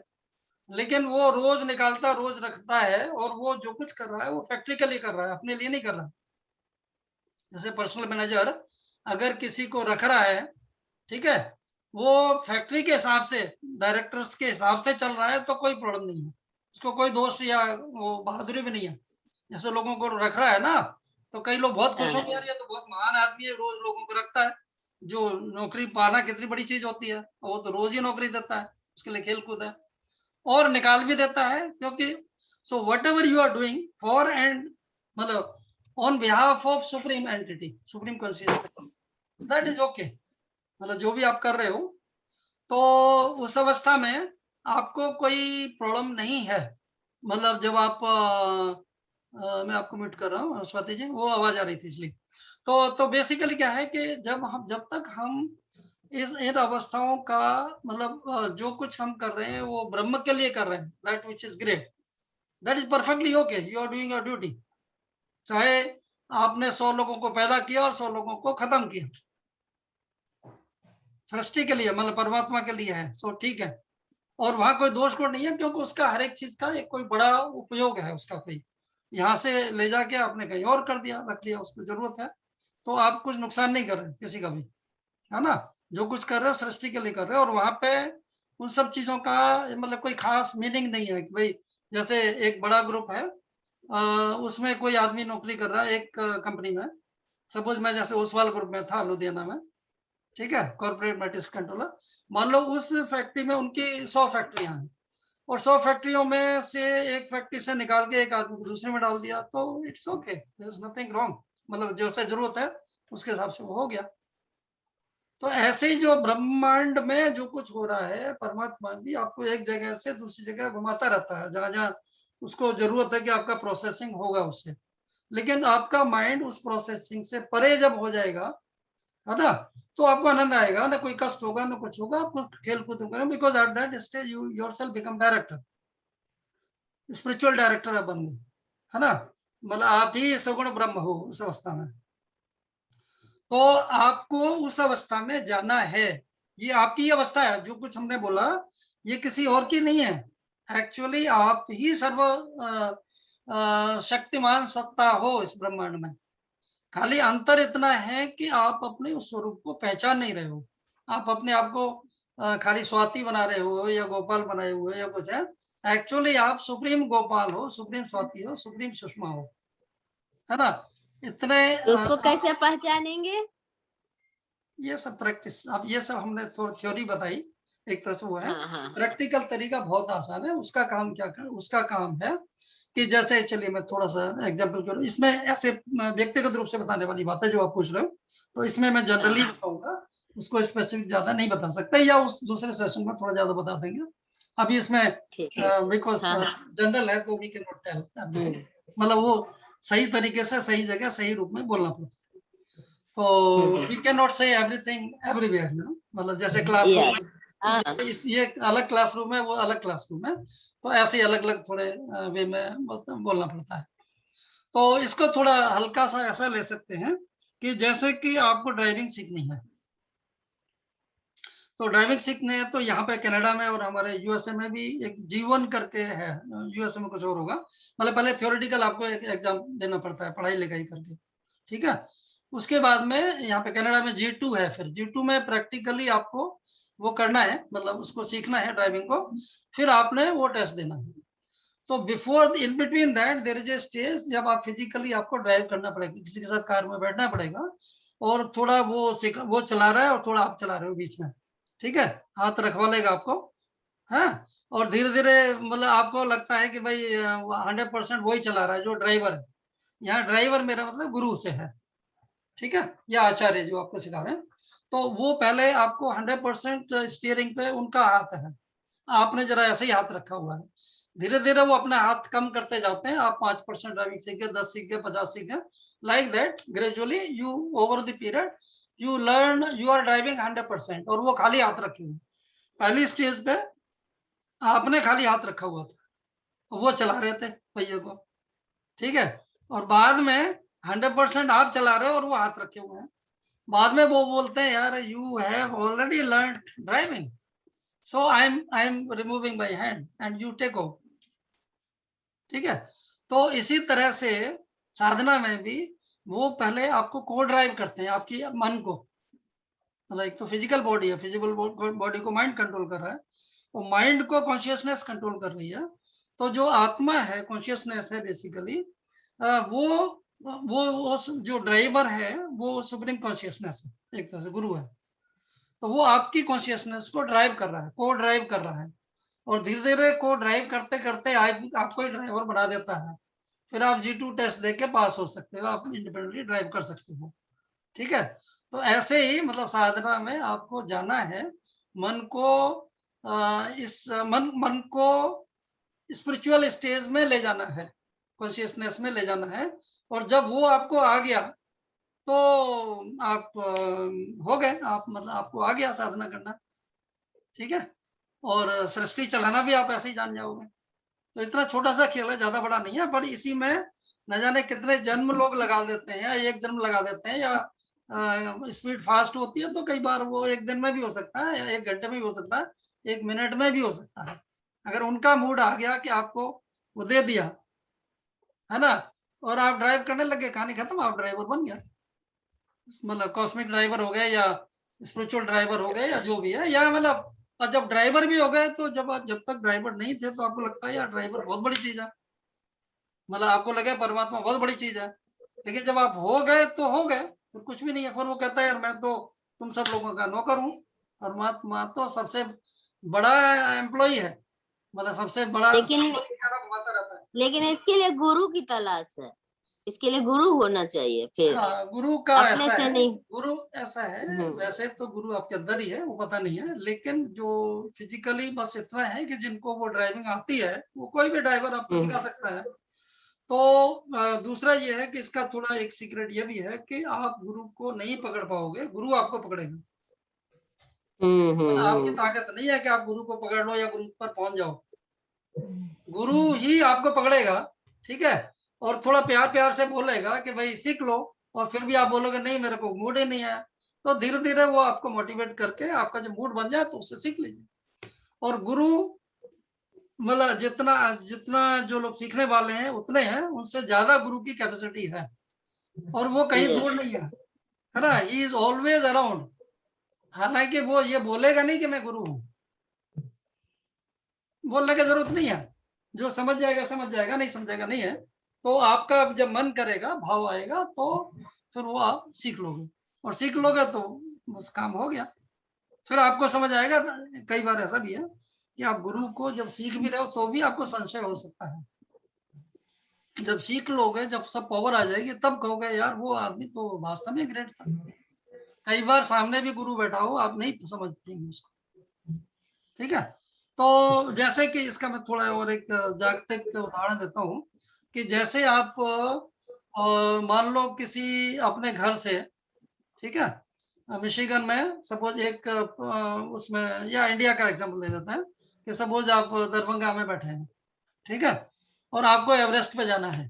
[SPEAKER 3] लेकिन वो रोज निकालता, रोज रखता है, और वो जो कुछ कर रहा है वो फैक्ट्री के लिए कर रहा है, अपने लिए नहीं कर रहा। जैसे पर्सनल मैनेजर अगर किसी को रख रहा है, ठीक है, वो फैक्ट्री के हिसाब से, डायरेक्टर्स के हिसाब से चल रहा है, तो कोई प्रॉब्लम नहीं है, उसको कोई दोष या वो बहादुरी भी नहीं है। जैसे लोगों को रख रहा है ना, तो कई लोग बहुत खुश होते हैं, ये तो बहुत महान आदमी है, रोज लोगों को रखता है। जो नौकरी पाना कितनी बड़ी चीज होती है, वो तो रोज ही नौकरी देता है, उसके लिए खेल कूद है, और निकाल भी देता है, क्योंकि so whatever you are doing for and, मतलब on behalf of supreme entity, supreme consciousness, that is okay. मतलब जो भी आप कर रहे हो, तो उस अवस्था में आपको कोई प्रॉब्लम नहीं है। मतलब जब आप मैं आपको म्यूट कर रहा हूँ स्वाति जी, वो आवाज आ रही थी इसलिए। तो बेसिकली क्या है कि जब तक हम इन अवस्थाओं का, मतलब जो कुछ हम कर रहे हैं वो ब्रह्म के लिए कर रहे हैं, that which is great, that is perfectly okay, you are doing your duty. चाहे आपने 100 लोगों को पैदा किया और 100 लोगों को खत्म किया, सृष्टि के लिए, मतलब परमात्मा के लिए है, सो ठीक है। और वहां कोई दोष गुण नहीं है, क्योंकि उसका हर एक चीज का एक कोई बड़ा उपयोग है, उसका कोई यहाँ से ले जाके आपने कहीं और कर दिया, रख दिया, उसको जरूरत है, तो आप कुछ नुकसान नहीं कर रहे किसी का भी, है ना। जो कुछ कर रहे हो सृष्टि के लिए कर रहे हो, और वहां पे उन सब चीजों का मतलब कोई खास मीनिंग नहीं है कि भाई जैसे एक बड़ा ग्रुप है, उसमें कोई आदमी नौकरी कर रहा है एक कंपनी में, सपोज मैं जैसे ओसवाल ग्रुप में था लुधियाना में, ठीक है, कॉर्पोरेट मैट्रिक्स कंट्रोलर। मान लो उस फैक्ट्री में उनकी 100 फैक्ट्रियां हैं, और 100 फैक्ट्रियों में से एक फैक्ट्री से निकाल के एक आदमी को दूसरे में डाल दिया, तो it's okay, there is nothing wrong. मतलब जैसे जरूरत है उसके हिसाब से वो हो गया। तो ऐसे ही जो ब्रह्मांड में जो कुछ हो रहा है, परमात्मा भी आपको एक जगह से दूसरी जगह घुमाता रहता है, जहां जहां उसको जरूरत है कि आपका प्रोसेसिंग होगा उससे। लेकिन आपका माइंड उस प्रोसेसिंग से परे जब हो जाएगा, है ना, तो आपको आनंद आएगा, ना कोई कष्ट होगा, ना कुछ होगा, आपको खेल कूद करें, because at that stage you yourself become director, spiritual director आप बन गए, है ना। मतलब आप ही सगुण ब्रह्म हो उस अवस्था में। तो आपको उस अवस्था में जाना है, ये आपकी अवस्था है। जो कुछ हमने बोला ये किसी और की नहीं है, एक्चुअली आप ही सर्व शक्तिमान सत्ता हो इस ब्रह्मांड में। खाली अंतर इतना है कि आप अपने उस स्वरूप को पहचान नहीं रहे हो। आप अपने आप को खाली स्वाति बना रहे हो, या गोपाल बनाए हुए, या कुछ है। एक्चुअली आप सुप्रीम गोपाल हो, सुप्रीम स्वाति हो, सुप्रीम सुषमा हो, है ना। इतने
[SPEAKER 2] तो उसको कैसे पहचानेंगे?
[SPEAKER 3] ये सब प्रैक्टिस, अब ये सब हमने थोड़ी थ्योरी बताई, एक तरह से वो है।
[SPEAKER 2] हाँ।
[SPEAKER 3] प्रैक्टिकल तरीका बहुत आसान है। उसका काम क्या कर, उसका काम है कि जैसे, चलिए मैं थोड़ा सा एग्जांपल करूं, इसमें ऐसे व्यक्तिगत रूप से बताने वाली बात है जो आप पूछ रहे हो, तो इसमें मैं जनरली बताऊंगा, उसको स्पेसिफिक ज्यादा नहीं बता सकता, या उस दूसरे सेशन में थोड़ा ज्यादा बता देंगे। अभी इसमें बिकॉज जनरल है, तो वी कैन नॉट टेल, मतलब वो सही तरीके से सही जगह सही रूप में बोलना पड़ता है। तो वी कैन नॉट से एवरीथिंग एवरीवेयर, मतलब जैसे क्लासरूम, ये अलग क्लासरूम है, वो अलग क्लासरूम है, तो ऐसे ही अलग अलग थोड़े वे में बोलना पड़ता है। तो इसको थोड़ा हल्का सा ऐसा ले सकते हैं कि जैसे कि आपको ड्राइविंग सीखनी है, तो ड्राइविंग सीखने है तो यहाँ पे कनाडा में और हमारे यूएसए में भी एक जीवन करके है, यूएसए में कुछ और होगा, मतलब पहले थ्योरेटिकल आपको एक एग्जाम देना पड़ता है, पढ़ाई लिखाई करके, ठीक है। उसके बाद में यहाँ पे कनाडा में G2 है, फिर G2 में प्रैक्टिकली आपको वो करना है, मतलब उसको सीखना है ड्राइविंग को, फिर आपने वो टेस्ट देना है। तो before in between that there is a stage जब आप फिजिकली आपको ड्राइव करना पड़ेगा, किसी के साथ कार में बैठना पड़ेगा और थोड़ा वो चला रहा है और थोड़ा आप चला रहे हो बीच में, ठीक है, हाथ रखवा लेगा आपको, हाँ, और धीरे धीरे मतलब आपको लगता है कि भाई 100% वही चला रहा है जो ड्राइवर है। यहाँ ड्राइवर मेरा मतलब गुरु से है, ठीक है, या आचार्य जो आपको सिखा रहे हैं, तो वो पहले आपको 100% स्टीयरिंग पे उनका हाथ है, आपने जरा ऐसे ही हाथ रखा हुआ है, धीरे धीरे वो अपना हाथ कम करते जाते हैं, आप 5% ड्राइविंग सीख गए, 10 सीख गए, 50 सीख गए, like that gradually you over the period you learn you are driving 100%। और वो खाली हाथ रखे हुए, पहली स्टेज पे आपने खाली हाथ रखा हुआ था, वो चला रहे थे पहिए को, ठीक है, और बाद में 100% आप चला रहे हो और वो हाथ रखे हुए हैं, बाद में वो बोलते हैं यार you have already learn driving, so I am removing my hand and you take over, ठीक है। तो इसी तरह से साधना में भी वो पहले आपको को ड्राइव करते हैं, आपकी मन को, मतलब एक तो फिजिकल बॉडी है, फिजिकल बॉडी को माइंड कंट्रोल कर रहा है, वो माइंड को कॉन्शियसनेस कंट्रोल कर रही है। तो जो आत्मा है, कॉन्शियसनेस है बेसिकली, वो जो ड्राइवर है वो सुप्रीम कॉन्शियसनेस है, एक तरह से गुरु है, तो वो आपकी कॉन्शियसनेस को ड्राइव कर रहा है, को ड्राइव कर रहा है, और धीरे धीरे को ड्राइव करते करते आपको ही ड्राइवर बना देता है, फिर आप G2 टेस्ट देके पास हो सकते हो, आप इंडिपेंडेंटली ड्राइव कर सकते हो, ठीक है। तो ऐसे ही मतलब साधना में आपको जाना है, मन को मन को स्पिरिचुअल स्टेज में ले जाना है, कॉन्शियसनेस में ले जाना है, और जब वो आपको आ गया तो आप हो गए, आप मतलब आपको आ गया साधना करना, ठीक है, और सृष्टि चलाना भी आप ऐसे ही जान जाओगे। तो इतना छोटा सा खेल है, ज्यादा बड़ा नहीं है, पर इसी में न जाने कितने जन्म लोग लगा देते हैं, या एक जन्म लगा देते हैं, या स्पीड फास्ट होती है तो कई बार वो एक दिन में भी हो सकता है, या 1 घंटे में भी हो सकता है, 1 मिनट में भी हो सकता है, अगर उनका मूड आ गया कि आपको वो दे दिया है ना, और आप ड्राइव करने लगे, कहानी खत्म, आप ड्राइवर बन गया, मतलब कॉस्मिक ड्राइवर हो गए या स्पिरिचुअल ड्राइवर हो गए या जो भी है, या मतलब, और जब ड्राइवर भी हो गए तो जब तक ड्राइवर नहीं थे तो आपको लगता है यार ड्राइवर बहुत बड़ी चीज है, मतलब आपको लगे परमात्मा बहुत बड़ी चीज है, लेकिन जब आप हो गए तो हो गए, फिर कुछ भी नहीं है, फिर वो कहता है यार मैं तो तुम सब लोगों का नौकर हूँ, परमात्मा तो सबसे बड़ा एम्प्लॉय है, मतलब सबसे बड़ा घुमाता रहता है।
[SPEAKER 2] लेकिन इसके लिए गुरु की तलाश है, इसके लिए गुरु होना चाहिए, फिर
[SPEAKER 3] गुरु का
[SPEAKER 2] अपने
[SPEAKER 3] ऐसा
[SPEAKER 2] से
[SPEAKER 3] है,
[SPEAKER 2] नहीं।
[SPEAKER 3] गुरु ऐसा है, वैसे तो गुरु आपके अंदर ही है, वो पता नहीं है, लेकिन जो फिजिकली बस इतना है कि जिनको वो ड्राइविंग आती है, वो कोई भी ड्राइवर आपको सिखा सकता है। तो दूसरा ये है कि इसका थोड़ा एक सीक्रेट ये भी है कि आप गुरु को नहीं पकड़ पाओगे, गुरु आपको पकड़ेगा। आपकी ताकत नहीं है कि आप गुरु को पकड़ लो या गुरु पर पहुंच जाओ, गुरु ही आपको पकड़ेगा, ठीक है, और थोड़ा प्यार प्यार से बोलेगा कि भाई सीख लो, और फिर भी आप बोलोगे नहीं मेरे को मूड ही नहीं है, तो धीरे धीरे वो आपको मोटिवेट करके आपका जब मूड बन जाए तो उससे सीख लीजिए। और गुरु मतलब जितना जितना जो लोग सीखने वाले हैं उतने हैं, उनसे ज्यादा गुरु की कैपेसिटी है, और वो कहीं दूर नहीं है ना, ही इज ऑलवेज अराउंड, हालांकि वो ये बोलेगा नहीं कि मैं गुरु हूँ, बोलने की जरूरत नहीं है, जो समझ जाएगा, नहीं समझेगा नहीं है, तो आपका जब मन करेगा, भाव आएगा, तो फिर वो आप सीख लोगे, और सीख लोगे तो बस काम हो गया, फिर आपको समझ आएगा। कई बार ऐसा भी है कि आप गुरु को जब सीख भी रहे हो तो भी आपको संशय हो सकता है, जब सीख लोगे, जब सब पावर आ जाएगी, तब कहोगे यार वो आदमी तो वास्तव में ग्रेट था। कई बार सामने भी गुरु बैठा हो, आप नहीं समझ पाएंगे उसको, ठीक है। तो जैसे कि इसका मैं थोड़ा और एक जागतिक उदाहरण देता हूँ, कि जैसे आप मान लो किसी अपने घर से, ठीक है, मिशिगन में सपोज एक उसमें, या इंडिया का एग्जांपल ले लेते हैं, कि सपोज आप दरभंगा में बैठे हैं, ठीक है, और आपको एवरेस्ट पे जाना है,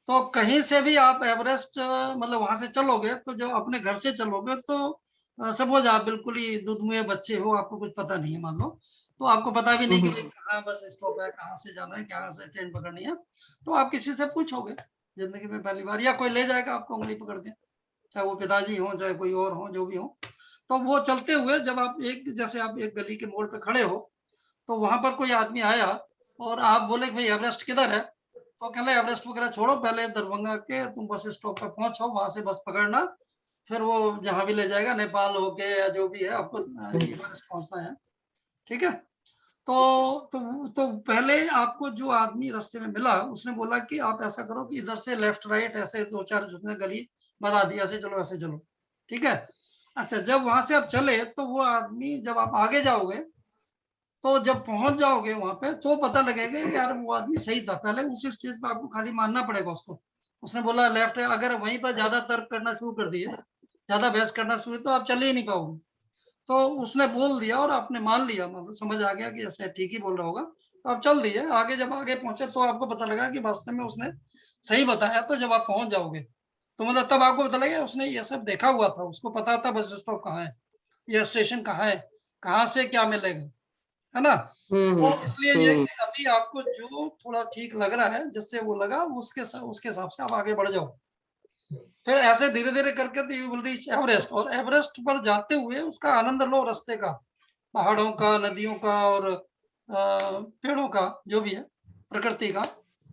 [SPEAKER 3] तो कहीं से भी आप एवरेस्ट मतलब वहां से चलोगे, तो जब अपने घर से चलोगे तो सपोज आप बिल्कुल ही दुधमुए बच्चे हो, आपको कुछ पता नहीं है मान लो, तो आपको पता भी नहीं कि कहाँ बस स्टॉप है, कहाँ से जाना है, कहाँ से ट्रेन पकड़नी है, तो आप किसी से पूछोगे जिंदगी में पहली बार, या कोई ले जाएगा आपको उंगली पकड़ के, चाहे वो पिताजी हो चाहे कोई और हो, जो भी हो। तो वो चलते हुए जब आप जैसे आप एक गली के मोड़ पे खड़े हो, तो वहां पर कोई आदमी आया और आप बोले कि भाई एवरेस्ट किधर है, तो कह रहे एवरेस्ट वगैरह छोड़ो, पहले दरभंगा के तुम बस स्टॉप पर पहुंचो, वहां से बस पकड़ना, फिर वो जहां भी ले जाएगा, नेपाल होके या जो भी है, आपको एवरेस्ट पहुंचना है। ठीक है। तो पहले आपको जो आदमी रास्ते में मिला उसने बोला कि आप ऐसा करो कि इधर से लेफ्ट राइट ऐसे 2-4 उसने गली बता दी, ऐसे चलो ऐसे चलो। ठीक है। अच्छा, जब वहां से आप चले तो वो आदमी, जब आप आगे जाओगे तो जब पहुंच जाओगे वहां पे तो पता लगेगा यार वो आदमी सही था। पहले उसी स्टेज पे आपको खाली मानना पड़ेगा उसको। उसने बोला लेफ्ट है, अगर वहीं पर ज्यादा तर्क करना शुरू कर दिए, ज्यादा बहस करना शुरू, तो आप चल ही नहीं पाओगे। तो उसने बोल दिया और आपने मान लिया, मतलब समझ आ गया कि ऐसे ठीक ही बोल रहा होगा, तो आप चल दिए आगे। जब आगे पहुंचे तो आपको पता लगा कि वास्तव में उसने सही बताया। तो जब आप पहुंच जाओगे तो मतलब तब आपको पता लगा उसने ये सब देखा हुआ था, उसको पता था बस स्टॉप कहाँ है, यह स्टेशन कहाँ है, कहाँ से क्या मिलेगा, है ना। तो इसलिए ये कि अभी आपको जो थोड़ा ठीक लग रहा है, जिससे वो लगा, उसके हिसाब से आप आगे बढ़ जाओ। फिर ऐसे धीरे धीरे करके तो यू विल रीच एवरेस्ट, और एवरेस्ट पर जाते हुए उसका आनंद लो, रास्ते का, पहाड़ों का, नदियों का और पेड़ों का, जो भी है प्रकृति का।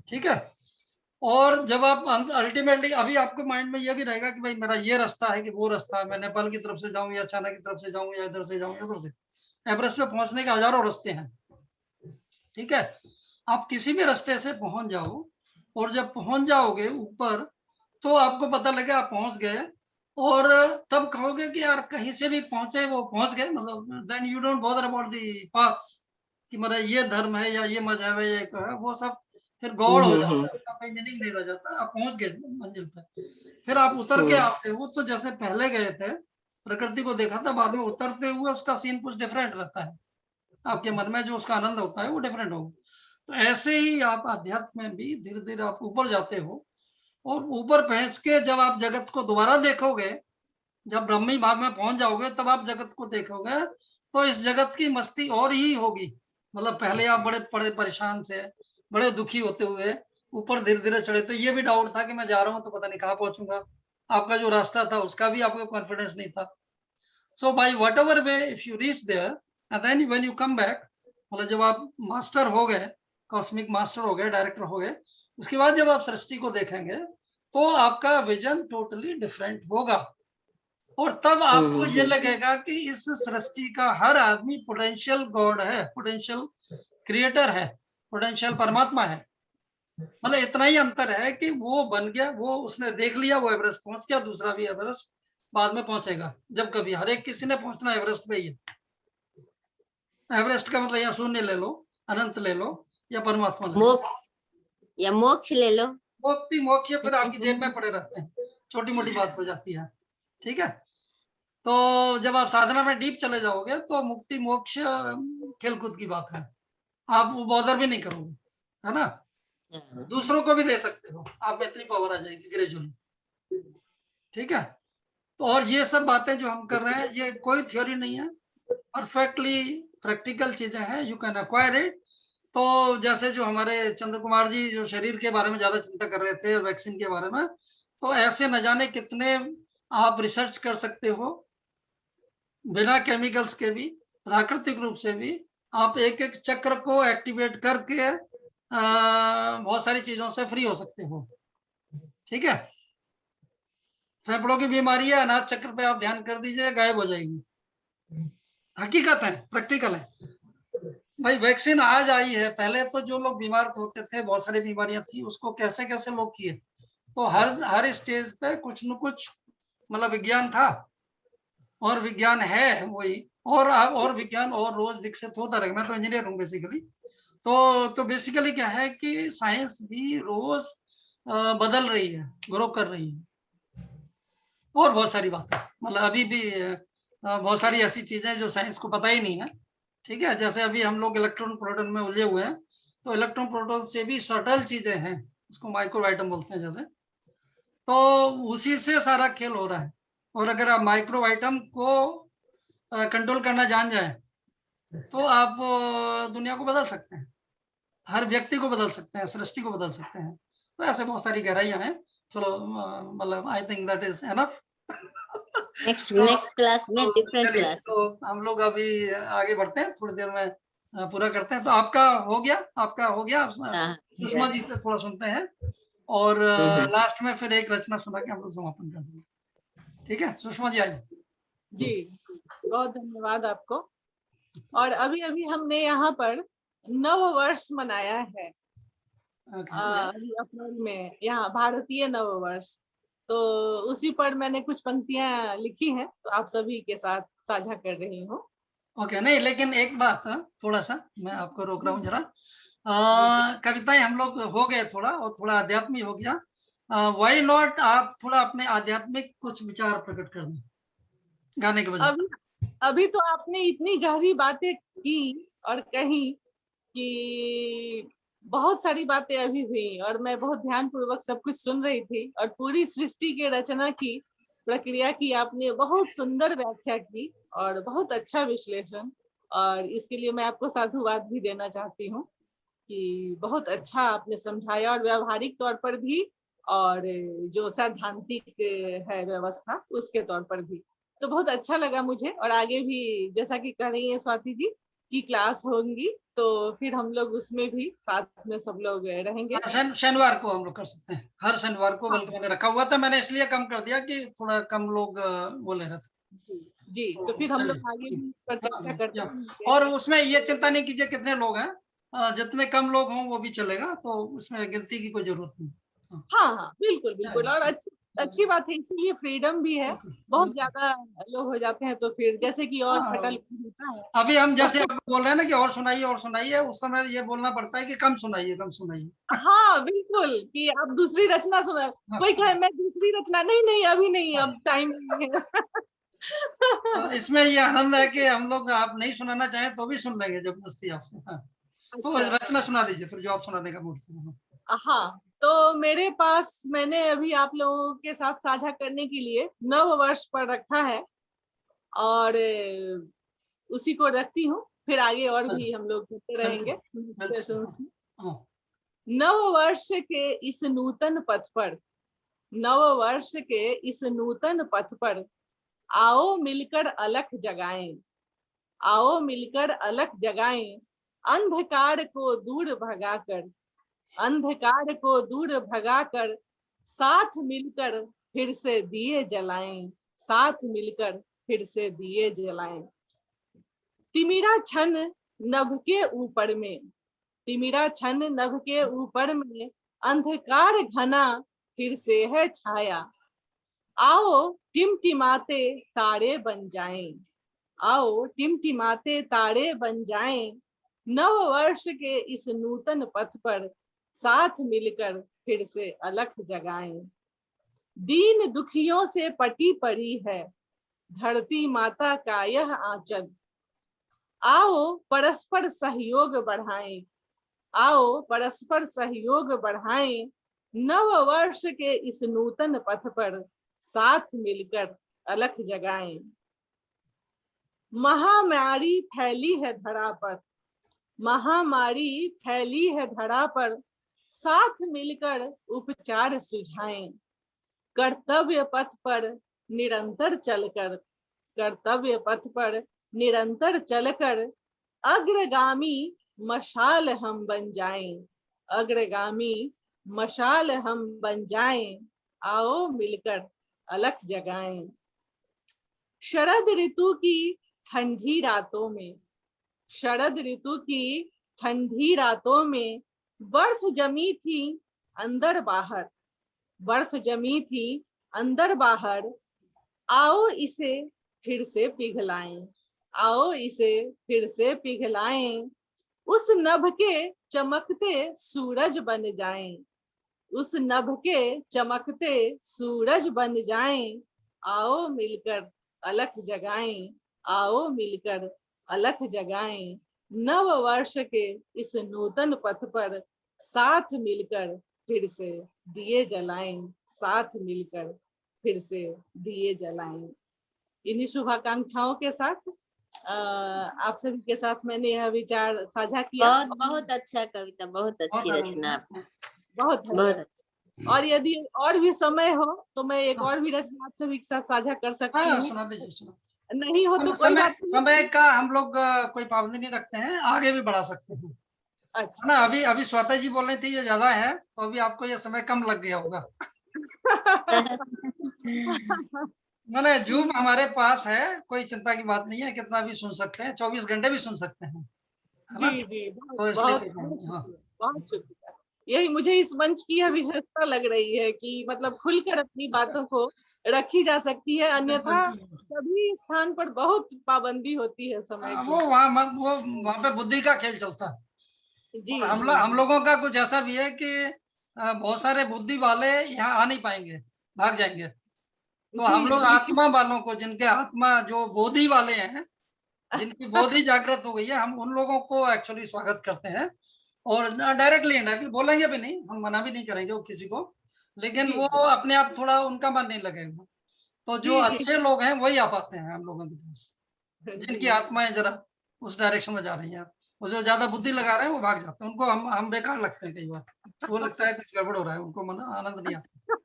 [SPEAKER 3] ठीक है। और जब आप अल्टीमेटली, अभी आपके माइंड में ये भी रहेगा कि भाई मेरा ये रास्ता है कि वो रास्ता है, मैं नेपाल की तरफ से जाऊं या चाइना की तरफ से जाऊं या इधर से जाऊं या उधर से। एवरेस्ट पे पहुंचने के हजारों रास्ते हैं। ठीक है। आप किसी भी रास्ते से पहुंच जाओ, और जब पहुंच जाओगे ऊपर तो आपको पता लगे आप पहुंच गए, और तब कहोगे कि यार कहीं से भी पहुंचे वो पहुंच गए, मतलब then you don't bother about the pass कि मेरा ये धर्म है या ये मजहब है या एक है, वो सब फिर गौड़ हो जाता है, उसका कोई मीनिंग नहीं रह जाता। आप पहुंच गए मंजिल पे, फिर आप उतर के आते हो तो जैसे पहले गए थे, प्रकृति को देखा था, बाद में उतरते हुए उसका सीन कुछ डिफरेंट रहता है, आपके मन में जो उसका आनंद होता है वो डिफरेंट होगा। तो ऐसे ही आप अध्यात्म में भी धीरे धीरे आप ऊपर जाते हो, और ऊपर पहुंच के जब आप जगत को दोबारा देखोगे, जब ब्रह्मी भाव में पहुंच जाओगे, तब आप जगत को देखोगे तो इस जगत की मस्ती और ही होगी। मतलब पहले आप बड़े बड़े परेशान से, बड़े दुखी होते हुए ऊपर धीरे धीरे चढ़े, तो ये भी डाउट था कि मैं जा रहा हूँ तो पता नहीं कहाँ पहुंचूंगा। आपका जो रास्ता था उसका भी आपको कॉन्फिडेंस नहीं था। So by whatever way if you reach there and then when you come back, मतलब जब आप मास्टर हो गए, कॉस्मिक मास्टर हो गए, डायरेक्टर हो गए, उसके बाद जब आप सृष्टि को देखेंगे तो आपका विजन टोटली डिफरेंट होगा। और तब आपको ये लगेगा कि इस सृष्टि का हर आदमी पोटेंशियल गॉड है, पोटेंशियल क्रिएटर है, पोटेंशियल परमात्मा है। मतलब इतना ही अंतर है कि वो बन गया, वो उसने देख लिया, वो एवरेस्ट पहुंच गया, दूसरा भी एवरेस्ट बाद में पहुंचेगा जब कभी। हर एक किसी ने पहुंचना एवरेस्ट पे ही है। एवरेस्ट का मतलब या शून्य ले लो, अनंत ले लो, या परमात्मा ले लो,
[SPEAKER 2] मोक्ष या मोक्ष ले लो।
[SPEAKER 3] मुक्ति मोक्ष फिर आपकी जेब में पड़े रहते हैं, छोटी मोटी बात हो जाती है। ठीक है। तो जब आप साधना में डीप चले जाओगे तो मुक्ति मोक्ष खेलकूद की बात है, आप वो बॉदर भी नहीं करोगे, है ना। दूसरों को भी दे सकते हो, आप में इतनी पावर आ जाएगी ग्रेजुअली। ठीक है। तो और ये सब बातें जो हम कर रहे हैं ये कोई थ्योरी नहीं है, परफेक्टली प्रैक्टिकल चीजें हैं, यू कैन एक्वायर इट। तो जैसे जो हमारे चंद्र कुमार जी जो शरीर के बारे में ज्यादा चिंता कर रहे थे, वैक्सीन के बारे में, तो ऐसे न जाने कितने आप रिसर्च कर सकते हो बिना केमिकल्स के भी, प्राकृतिक रूप से भी। आप एक एक चक्र को एक्टिवेट करके बहुत सारी चीजों से फ्री हो सकते हो। ठीक है। फेफड़ों की बीमारी है, अनाथ चक्र पे आप ध्यान कर दीजिए, गायब हो जाएगी। हकीकत है, प्रैक्टिकल है भाई। वैक्सीन आज आई है, पहले तो जो लोग बीमार होते थे, बहुत सारी बीमारियां थी, उसको कैसे कैसे लोग किए। तो हर स्टेज पे कुछ न कुछ मतलब विज्ञान था, और विज्ञान है वही, और विज्ञान और रोज विकसित होता रहेगा। मैं तो इंजीनियर हूँ बेसिकली। तो बेसिकली क्या है कि साइंस भी रोज बदल रही है, ग्रो कर रही है, और बहुत सारी बातें, मतलब अभी भी बहुत सारी ऐसी चीजें जो साइंस को पता ही नहीं है। ठीक है। जैसे अभी हम लोग इलेक्ट्रॉन प्रोटॉन में उलझे हुए हैं, तो इलेक्ट्रॉन प्रोटॉन से भी सटल चीजें हैं, उसको माइक्रो एटम बोलते हैं जैसे। तो उसी से सारा खेल हो रहा है। और अगर आप माइक्रो एटम को कंट्रोल करना जान जाए तो आप दुनिया को बदल सकते हैं, हर व्यक्ति को बदल सकते हैं, सृष्टि को बदल सकते हैं। तो ऐसे बहुत सारी गहराइयां हैं। चलो मतलब I think that is enough.
[SPEAKER 2] Next class में
[SPEAKER 3] तो
[SPEAKER 2] डिफरेंट
[SPEAKER 3] चलिए,
[SPEAKER 2] क्लास।
[SPEAKER 3] तो हम लोग अभी आगे बढ़ते हैं, थोड़ी देर में पूरा करते हैं। तो आपका हो गया आप सुषमा जी से थोड़ा सुनते हैं और लास्ट में फिर एक रचना सुना के हम लोग समापन कर देंगे। ठीक है, सुषमा जी आइए।
[SPEAKER 5] जी, बहुत धन्यवाद आपको। और अभी अभी हमने यहाँ पर नव वर्ष मनाया है अप्रैल में, यहाँ भारतीय नव वर्ष। तो उसी पर मैंने कुछ पंक्तियां लिखी हैं, तो आप सभी के साथ साझा कर रही हूँ।
[SPEAKER 3] ओके, नहीं लेकिन एक बात थोड़ा सा मैं आपको रोक रहा हूँ जरा। कविताएं हम लोग हो गए थोड़ा, और थोड़ा आध्यात्मिक हो गया। व्हाई नॉट आप थोड़ा अपने आध्यात्मिक कुछ विचार प्रकट कर दें गाने के बजाय।
[SPEAKER 5] अभी तो आपने इतनी गहरी बातें की और कही कि बहुत सारी बातें अभी हुई, और मैं बहुत ध्यान पूर्वक सब कुछ सुन रही थी, और पूरी सृष्टि के रचना की प्रक्रिया की आपने बहुत सुंदर व्याख्या की और बहुत अच्छा विश्लेषण। और इसके लिए मैं आपको साधुवाद भी देना चाहती हूँ कि बहुत अच्छा आपने समझाया, और व्यवहारिक तौर पर भी और जो सैद्धांतिक है व्यवस्था उसके तौर पर भी। तो बहुत अच्छा लगा मुझे। और आगे भी जैसा कि कह रही है स्वाति जी की क्लास होंगी, तो फिर हम लोग उसमें भी साथ में सब लोग रहेंगे।
[SPEAKER 3] शनिवार को हम लोग कर सकते हैं, हर शनिवार को। बल्कि मैंने रखा हुआ था, मैंने इसलिए कम कर दिया कि थोड़ा कम लोग बोले रहे थे।
[SPEAKER 5] जी, तो फिर हम लोग आगे भी इस पर चर्चा करते हैं।
[SPEAKER 3] और उसमें ये चिंता नहीं कीजिए कितने लोग हैं, जितने कम लोग हों वो भी चलेगा, तो उसमें गिनती की कोई जरूरत नहीं।
[SPEAKER 5] हाँ, बिल्कुल बिल्कुल। और अच्छी बात है, इसीलिए फ्रीडम भी है। बहुत ज्यादा लोग हो जाते हैं तो फिर जैसे कि और खटल होता है।
[SPEAKER 3] अभी हम जैसे आपको बोल रहे हैं ना कि और सुनाइए, उस समय ये बोलना पड़ता है कि कम सुनाइए।
[SPEAKER 5] हाँ बिल्कुल, कि आप दूसरी रचना सुना। कोई कहे मैं दूसरी रचना, नहीं अभी नहीं, अब टाइम नहीं है।
[SPEAKER 3] इसमें ये आनंद है कि हम लोग, आप नहीं सुनाना चाहें तो भी सुन लेंगे जबरदस्ती आपसे। तो रचना सुना दीजिए फिर, जो आप सुनाने का मूड है।
[SPEAKER 5] हाँ, तो मेरे पास मैंने अभी आप लोगों के साथ साझा करने के लिए नव वर्ष पर रखा है, और उसी को रखती हूँ। फिर आगे और भी हम लोग करते रहेंगे सेशंस में। नव वर्ष के इस नूतन पथ पर, नव वर्ष के इस नूतन पथ पर आओ मिलकर अलख जगाएं, आओ मिलकर अलख जगाएं। अंधकार को दूर भगाकर, अंधकार को दूर भगाकर साथ मिलकर फिर से दिए जलाएं, साथ मिलकर फिर से दिए जलाएं। तिमिरा छन नभ के ऊपर में, तिमिरा छन नभ के ऊपर में अंधकार घना फिर से है छाया। आओ टिमटिमाते तारे बन जाएं, आओ टिमटिमाते तारे बन जाएं। नव वर्ष के इस नूतन पथ पर साथ मिलकर फिर से अलख जगाएं। दीन दुखियों से पटी पड़ी है धरती माता का यह आंचल। आओ परस्पर सहयोग बढ़ाएं, आओ परस्पर सहयोग बढ़ाएं। नव वर्ष के इस नूतन पथ पर साथ मिलकर अलख जगाएं। महामारी फैली है धरा पर, महामारी फैली है धरा पर साथ मिलकर उपचार सुझाएं। कर्तव्य पथ पर निरंतर चलकर, कर्तव्य पथ पर निरंतर चलकर अग्रगामी मशाल हम बन जाएं, अग्रगामी मशाल हम बन जाएं। आओ मिलकर अलख जगाएं। शरद ऋतु की ठंडी रातों में, शरद ऋतु की ठंडी रातों में बर्फ जमी थी अंदर बाहर, बर्फ जमी थी अंदर बाहर। आओ इसे फिर से पिघलाएं, आओ इसे फिर से पिघलाएं। उस नभ के चमकते सूरज बन जाएं, उस नभ के चमकते सूरज बन जाएं। आओ मिलकर अलख जगाएं, आओ मिलकर अलख जगाएं। नव वर्ष के इस नूतन पथ पर साथ मिलकर फिर से दिए जलाएं, साथ मिलकर फिर से दिए जलाएं। इन्हीं शुभाकांक्षाओं के साथ आप सभी के साथ मैंने यह विचार साझा किया।
[SPEAKER 2] बहुत बहुत अच्छा कविता, बहुत अच्छी रचना,
[SPEAKER 5] बहुत
[SPEAKER 2] बहुत अच्छा।
[SPEAKER 5] और यदि और भी समय हो तो मैं एक और भी रचना आप सभी के साथ साझा कर सकती
[SPEAKER 3] हाँ,
[SPEAKER 5] हूँ।
[SPEAKER 3] सुना दीजिए, सुना।
[SPEAKER 5] नहीं हो तो कोई
[SPEAKER 3] समय
[SPEAKER 5] बात नहीं।
[SPEAKER 3] समय का हम लोग कोई पाबंदी नहीं रखते हैं, आगे भी बढ़ा सकते हैं, है
[SPEAKER 5] अच्छा
[SPEAKER 3] ना। अभी अभी स्वाति जी बोल रही थी ये ज्यादा है, तो अभी आपको ये समय कम लग गया होगा। मैंने जूम हमारे पास है, कोई चिंता की बात नहीं है, कितना भी सुन सकते हैं, 24 घंटे भी सुन सकते हैं, है ना।
[SPEAKER 5] जी जी, बहुत
[SPEAKER 3] तो इसलिए
[SPEAKER 5] बहुत
[SPEAKER 3] कोई
[SPEAKER 5] बहुत
[SPEAKER 3] प्रॉब्लम नहीं। हाँ,
[SPEAKER 5] शुक्रिया, बहुत शुक्रिया। यही मुझे इस मंच की यह विशेषता लग रही है कि मतलब खुलकर अपनी बातों को रखी जा सकती है, अन्यथा
[SPEAKER 3] बिल्कुल।
[SPEAKER 5] सभी स्थान पर बहुत पाबंदी होती है समय
[SPEAKER 3] वो
[SPEAKER 5] की।
[SPEAKER 3] वहाँ पे बुद्धि का खेल चलता है।
[SPEAKER 5] जी
[SPEAKER 3] और
[SPEAKER 5] जी
[SPEAKER 3] हम
[SPEAKER 5] जी
[SPEAKER 3] लोगों का कुछ ऐसा भी है कि बहुत सारे बुद्धि वाले यहाँ आ नहीं पाएंगे, भाग जाएंगे। तो
[SPEAKER 5] जी
[SPEAKER 3] हम लोग
[SPEAKER 5] जी
[SPEAKER 3] आत्मा वालों को, जिनके आत्मा जो बोधि वाले हैं, जिनकी बोधि जागृत हो गई है, हम उन लोगों को एक्चुअली स्वागत करते हैं। और डायरेक्टली इंडायरेक्टली बोलेंगे भी नहीं, हम मना भी नहीं करेंगे वो किसी को, लेकिन
[SPEAKER 5] जी
[SPEAKER 3] वो
[SPEAKER 5] जी
[SPEAKER 3] अपने आप थोड़ा उनका मन नहीं लगेगा। तो जो
[SPEAKER 5] जी जी
[SPEAKER 3] अच्छे लोग हैं वही आ पाते हैं हम लोगों के पास,
[SPEAKER 5] जी
[SPEAKER 3] जिनकी आत्माएं जरा उस डायरेक्शन में जा रही हैं। वो जो ज्यादा बुद्धि लगा रहे हैं वो भाग जाते हैं, उनको हम बेकार लगते हैं कई बार। वो लगता है कुछ गड़बड़ हो रहा है, उनको मन आनंद नहीं आता।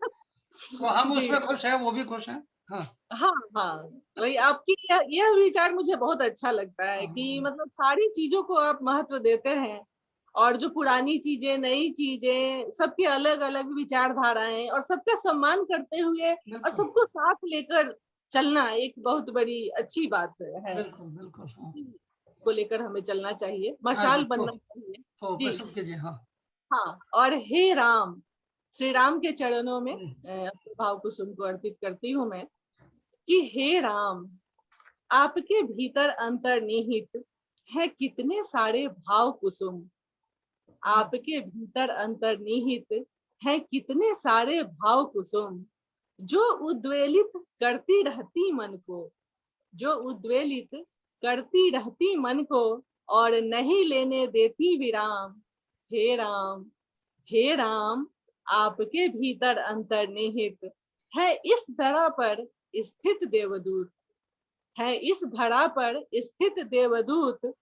[SPEAKER 3] तो हम
[SPEAKER 5] जी
[SPEAKER 3] उसमें खुश हैं, वो भी खुश हैं। हाँ,
[SPEAKER 5] हाँ हाँ, वही आपकी यह विचार मुझे बहुत अच्छा लगता है कि
[SPEAKER 3] हाँ,
[SPEAKER 5] मतलब सारी चीजों को आप महत्व देते हैं, और जो पुरानी चीजें, नई चीजें, सबके अलग अलग विचारधाराएं, और सबका सम्मान करते हुए और
[SPEAKER 3] बिल्कुल
[SPEAKER 5] सबको साथ लेकर चलना एक बहुत बड़ी अच्छी बात है।
[SPEAKER 3] बिल्कुल बिल्कुल। हाँ
[SPEAKER 5] को लेकर हमें चलना चाहिए,
[SPEAKER 3] हाँ जी,
[SPEAKER 5] मशाल बनना चाहिए।
[SPEAKER 3] तो
[SPEAKER 5] जी
[SPEAKER 3] प्रस्तुत कीजिए। हाँ।
[SPEAKER 5] हाँ। और हे राम, श्री राम के चरणों में
[SPEAKER 3] हम्म,
[SPEAKER 5] अपने भाव कुसुम को अर्पित करती हूँ मैं, कि हे राम, आपके भीतर अंतर्निहित है कितने सारे भाव कुसुम। आपके भीतर अंतर्निहित है कितने सारे भाव कुसुम, जो उद्वेलित करती रहती मन को, जो उद्वेलित करती रहती मन को, और नहीं लेने देती विराम। हे राम, हे राम, आपके भीतर अंतर्निहित है इस धरा पर स्थित देवदूत, है इस धरा पर स्थित देवदूत,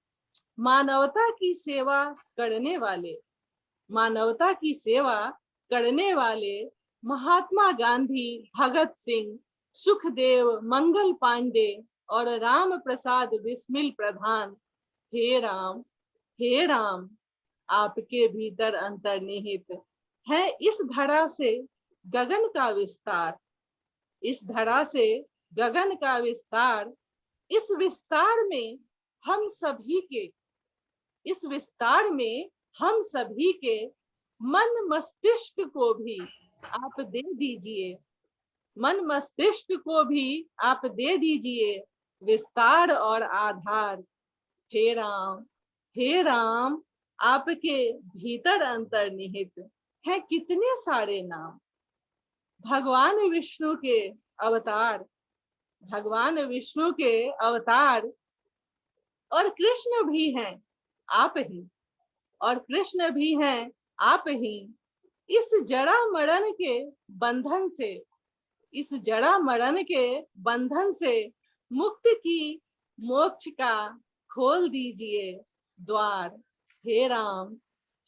[SPEAKER 5] मानवता की सेवा करने वाले, मानवता की सेवा करने वाले, महात्मा गांधी, भगत सिंह, सुखदेव, मंगल पांडे और राम प्रसाद बिस्मिल प्रधान। हे राम, हे राम, आपके भीतर अंतर्निहित है इस धरा से गगन का विस्तार, इस धरा से गगन का विस्तार, इस विस्तार में हम सभी के, इस विस्तार में हम सभी के मन मस्तिष्क को भी आप दे दीजिए, मन मस्तिष्क को भी आप दे दीजिए विस्तार और आधार। हे राम, हे राम, आपके भीतर अंतर्निहित है कितने सारे नाम। भगवान विष्णु के अवतार, भगवान विष्णु के अवतार, और कृष्ण भी हैं आप ही, और कृष्ण भी हैं आप ही। इस जड़ा मरण के बंधन से, इस जड़ा मरण के बंधन से मुक्त की मोक्ष का खोल दीजिए द्वार। हे राम,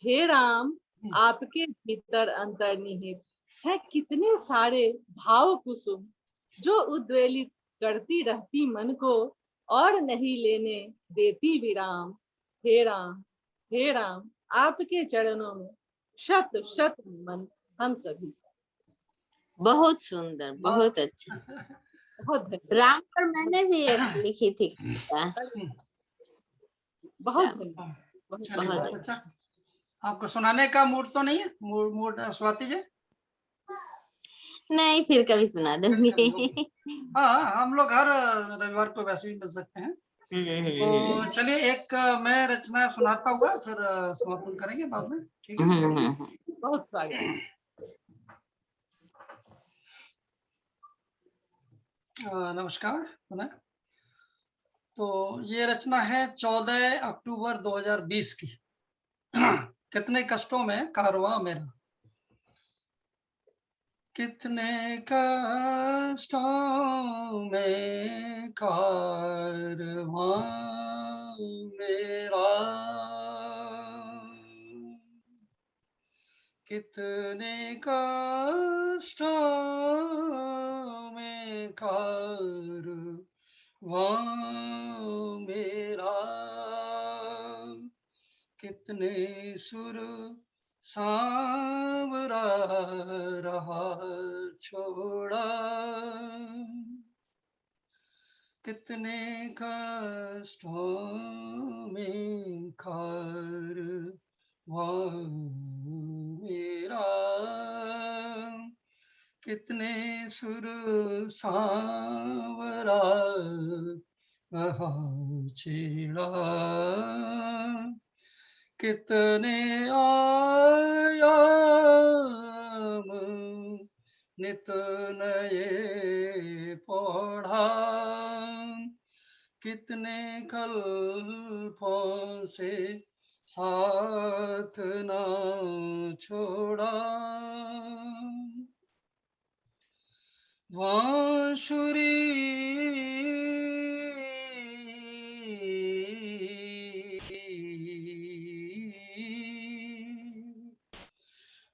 [SPEAKER 5] हे राम, आपके भीतर अंतर्निहित है कितने सारे भाव कुसुम, जो उद्वेलित करती रहती मन को, और नहीं लेने देती विराम। हे राम, हे राम, आपके चरणों में शत शत नमन हम सभी का।
[SPEAKER 2] बहुत सुंदर, बहुत अच्छा।
[SPEAKER 5] बहुत धन्यवाद,
[SPEAKER 2] राम पर मैंने भी एक लिखी थी कविता।
[SPEAKER 5] बहुत
[SPEAKER 2] राम,
[SPEAKER 5] धन्यवाद, बहुत
[SPEAKER 3] चलिए,
[SPEAKER 2] बहुत
[SPEAKER 3] बहुत
[SPEAKER 2] अच्छा।
[SPEAKER 3] अच्छा। आपको सुनाने का मूड तो नहीं है? मूड स्वाति जी?
[SPEAKER 2] नहीं, फिर कभी सुना दूंगी।
[SPEAKER 3] हाँ, हम लोग हर रविवार को वैसे भी मिल सकते हैं। तो चलिए, एक मैं रचना सुनाता हुआ फिर समापन करेंगे बाद में, ठीक है?
[SPEAKER 5] बहुत स्वागत।
[SPEAKER 3] नमस्कार पुनः। तो ये रचना है 14 अक्टूबर 2020 की। कितने कष्टों में कारवां मेरा, कितने कष्टों में कारवां मेरा, कितने कष्टों में कारवां मेरा, कितने सुर सांवरा रहा छोड़ा, कितने कष्टों में कारवां मेरा, कितने सुर सांवरा रहा छेड़ा, कितने आयाम नित नए पढ़ा, कितने कल्पों से साथ ना छोड़ा, वांशुरी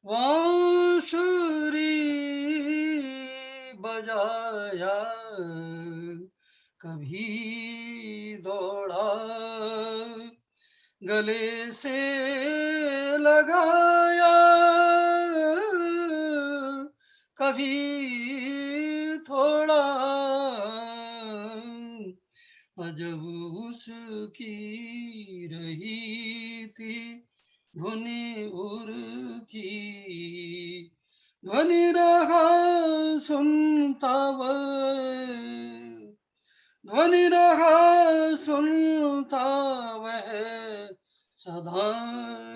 [SPEAKER 3] वांशुरी बजाया कभी दौड़ा, गले से लगाया कभी थोड़ा, अजब उसकी रही थी धुनी उर की, ध्वनि रहा सुनता वह, ध्वनि रहा सुनता वह सदा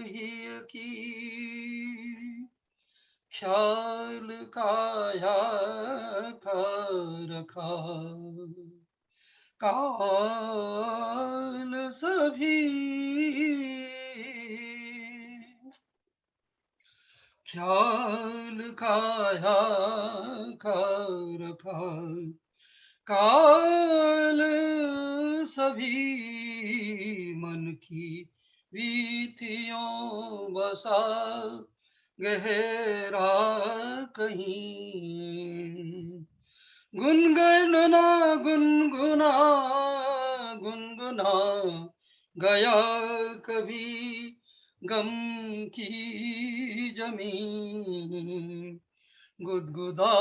[SPEAKER 3] ही की, ख्याल काया का रखा काल सभी, ख्याल काया का रखा काल सभी, मन की वीथियों बसा गहरा कहीं, गुनगुना गुनगुना गुनगुना गया कभी गम की जमीन, गुदगुदा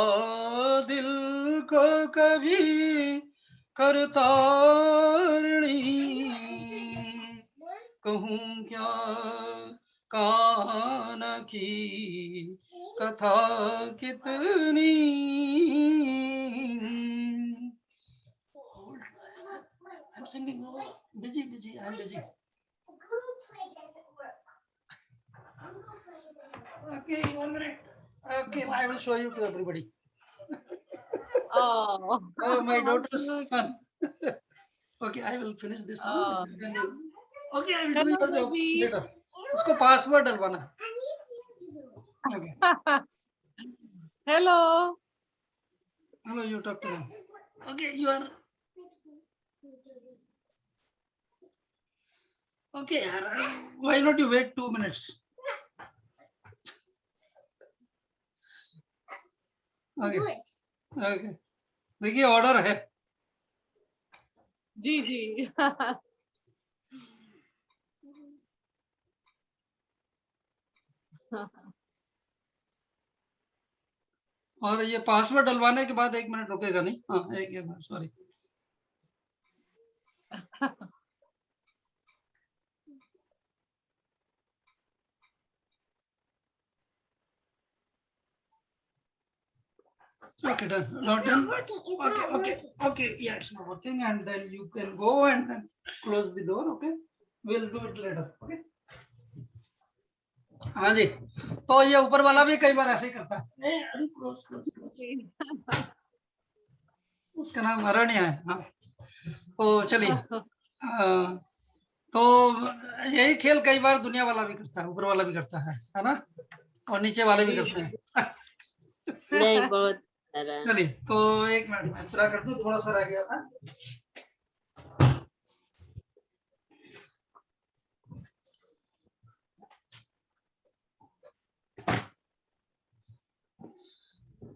[SPEAKER 3] दिल को कभी करता ऋणी, कहूँ क्या कान की कथा कितनी, I'm singing, busy, I'm busy. Okay, 1 minute. Okay, I will show you to everybody.
[SPEAKER 5] Oh,
[SPEAKER 3] Oh, my daughter's son. Okay, I will finish this one. Okay, I will do
[SPEAKER 5] Hello,
[SPEAKER 3] your job
[SPEAKER 5] baby.
[SPEAKER 3] later. उसको password डलवाना. Okay.
[SPEAKER 5] Hello.
[SPEAKER 3] Hello, you talk to them. Okay, you are. Okay, why not you wait 2 minutes? Okay. Okay. देखिए order है.
[SPEAKER 5] जी जी.
[SPEAKER 3] और ये password डलवाने के बाद 1 minute रुकेगा नहीं. हाँ, 1 minute, sorry. Okay, done. Not done. Okay. Yeah, it's not working, and then you can go and then close the door. Okay, we'll do it later. Okay. हाँ जी. तो ये ऊपर वाला भी कई बार ऐसे ही करता है. Close. उसका नाम अरण्य है. हाँ. तो चलिए. तो यही खेल कई बार दुनिया वाला भी करता है, ऊपर वाला भी करता है ना, और नीचे वाले भी करते हैं.
[SPEAKER 2] नहीं, बहुत सारा.
[SPEAKER 3] चलिए, तो 1 मिनट मैं पूरा कर दूं, थोड़ा सा रह गया था.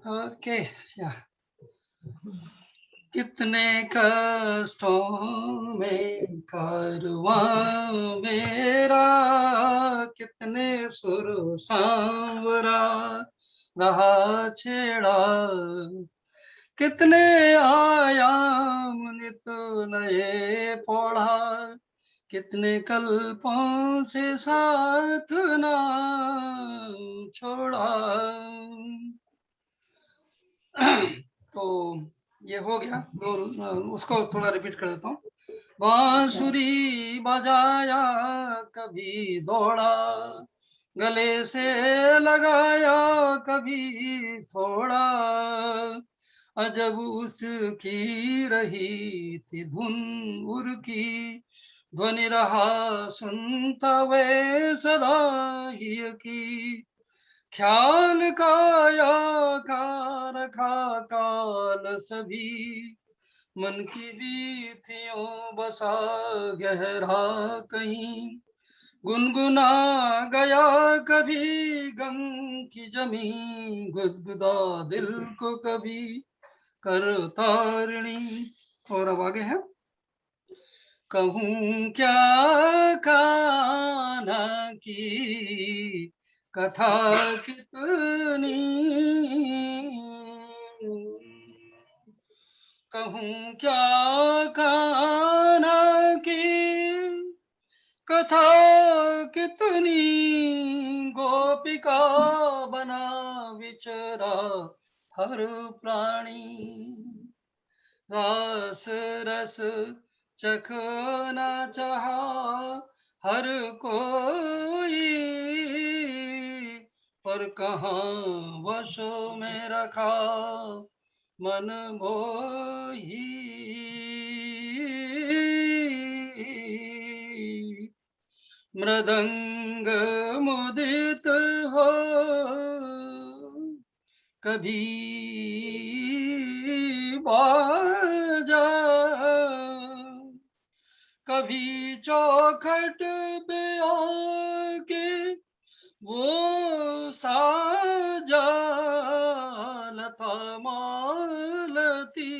[SPEAKER 3] ओके या कितने कष्टों में कारवां मेरा, कितने सुर सांवरा रहा छेड़ा, कितने आयाम नित नए पौड़ा, कितने कल्पों से साथ ना छोड़ा। तो ये हो गया, तो उसको थोड़ा रिपीट कर देता हूँ। बांसुरी बजाया कभी दौड़ा, गले से लगाया कभी थोड़ा, अजब उसकी रही थी धुन उर की, ध्वनि रहा सुनता वे सदा ही की, ख्याल काया का रखा काल सभी, मन की बीथियों बसा गहरा कहीं, गुनगुना गया कभी गम की जमी, गुदगुदा दिल को कभी कर तारणी। और अब आगे है, कहूँ क्या कान्हा की कथा कितनी, कहूँ क्या कान्हा की कथा कितनी, गोपिका बना विचरा हर प्राणी, रास रस चखना चाहा हर कोई, पर कहाँ वश में रखा मन मोही, मृदंग मुदित हो कभी बाजा, कभी चौखट पे आके वो साजा, लता मालती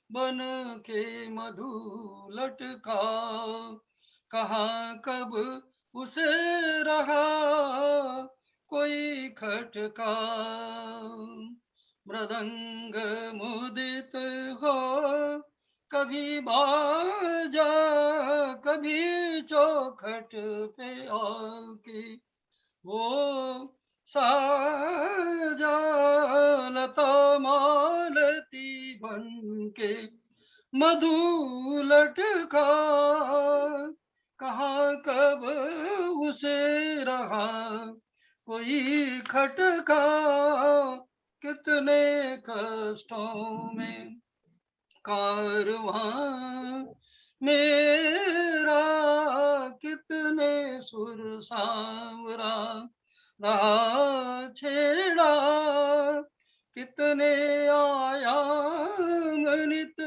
[SPEAKER 3] बन के मधु लटका, कहाँ कब उसे रहा कोई खटका, मृदंग मुदित हो कभी बाजा, कभी चौखट पे आके वो साजा, लता मालती बन के मधु लटका, कहाँ कब उसे रहा कोई खटका, कितने कष्टों में कारवां मेरा, कितने सुर सांवरा रहा छेड़ा, कितने आयाम नित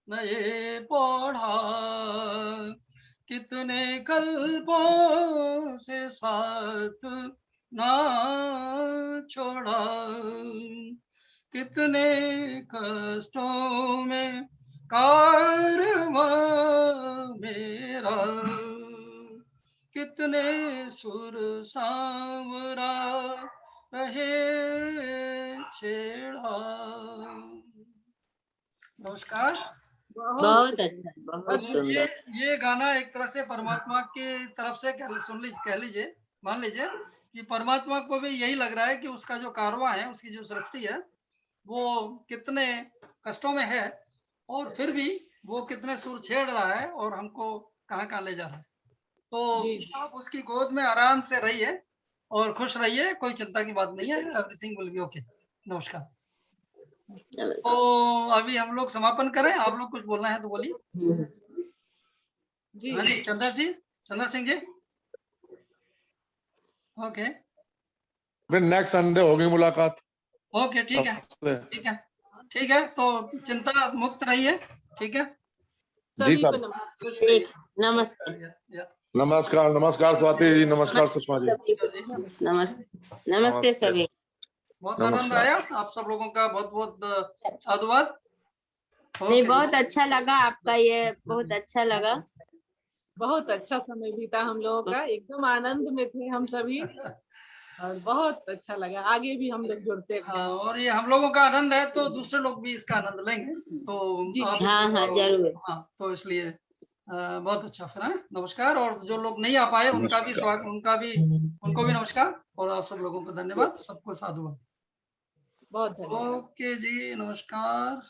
[SPEAKER 3] नए पौधा, कितने कल्पों से साथ ना छोड़ा, कितने कष्टों में कारवां मेरा, कितने सुर सांवरा रहे छेड़ा। नमस्कार।
[SPEAKER 2] बहुत अच्छा, बहुत
[SPEAKER 3] ये
[SPEAKER 2] सुंदर।
[SPEAKER 3] ये गाना एक तरह से परमात्मा की तरफ से कह लीजिए, मान लीजिए कि परमात्मा को भी यही लग रहा है कि उसका जो कारवां है, उसकी जो सृष्टि है, वो कितने कष्टों में है, और फिर भी वो कितने सुर छेड़ रहा है और हमको कहाँ कहाँ ले जा रहा है। तो आप उसकी गोद में आराम से रहिए और खुश रहिए, कोई चिंता की बात नहीं है, एवरीथिंग विल बी ओके। नमस्कार। तो अभी हम लोग समापन करें, आप लोग कुछ बोलना है तो बोलिए। हाँ जी, चंद्र सिंह जी। ओके,
[SPEAKER 4] फिर नेक्स्ट संडे होगी मुलाकात।
[SPEAKER 3] ओके, ठीक है, ठीक है। तो चिंता मुक्त रहिए, ठीक है
[SPEAKER 4] जी सर।
[SPEAKER 2] ठीक, नमस्ते।
[SPEAKER 4] नमस्कार स्वाति जी, नमस्कार सुषमा जी।
[SPEAKER 2] नमस्ते सभी।
[SPEAKER 3] बहुत आनंद
[SPEAKER 4] नमस्कार।
[SPEAKER 3] आया। आप सब लोगों का बहुत बहुत साधुवाद।
[SPEAKER 2] नहीं,
[SPEAKER 3] ओके।
[SPEAKER 2] बहुत अच्छा लगा आपका, ये बहुत अच्छा लगा।
[SPEAKER 5] बहुत अच्छा समय बीता हम लोगों का, एकदम आनंद में थे हम सभी और बहुत अच्छा लगा। आगे भी हम लोग जुड़ते रहे।
[SPEAKER 3] हाँ, और ये हम लोगों का आनंद है तो दूसरे लोग भी इसका आनंद लेंगे। तो
[SPEAKER 5] जी,
[SPEAKER 3] आप
[SPEAKER 2] हाँ हाँ जरूर।
[SPEAKER 3] हाँ, तो इसलिए बहुत अच्छा। फिर नमस्कार। और जो लोग नहीं आ पाए उनका भी स्वागत, उनको भी नमस्कार। और आप सब लोगों को धन्यवाद, सबको साधुवाद।
[SPEAKER 5] बहुत धन्यवाद।
[SPEAKER 3] ओके जी, नमस्कार।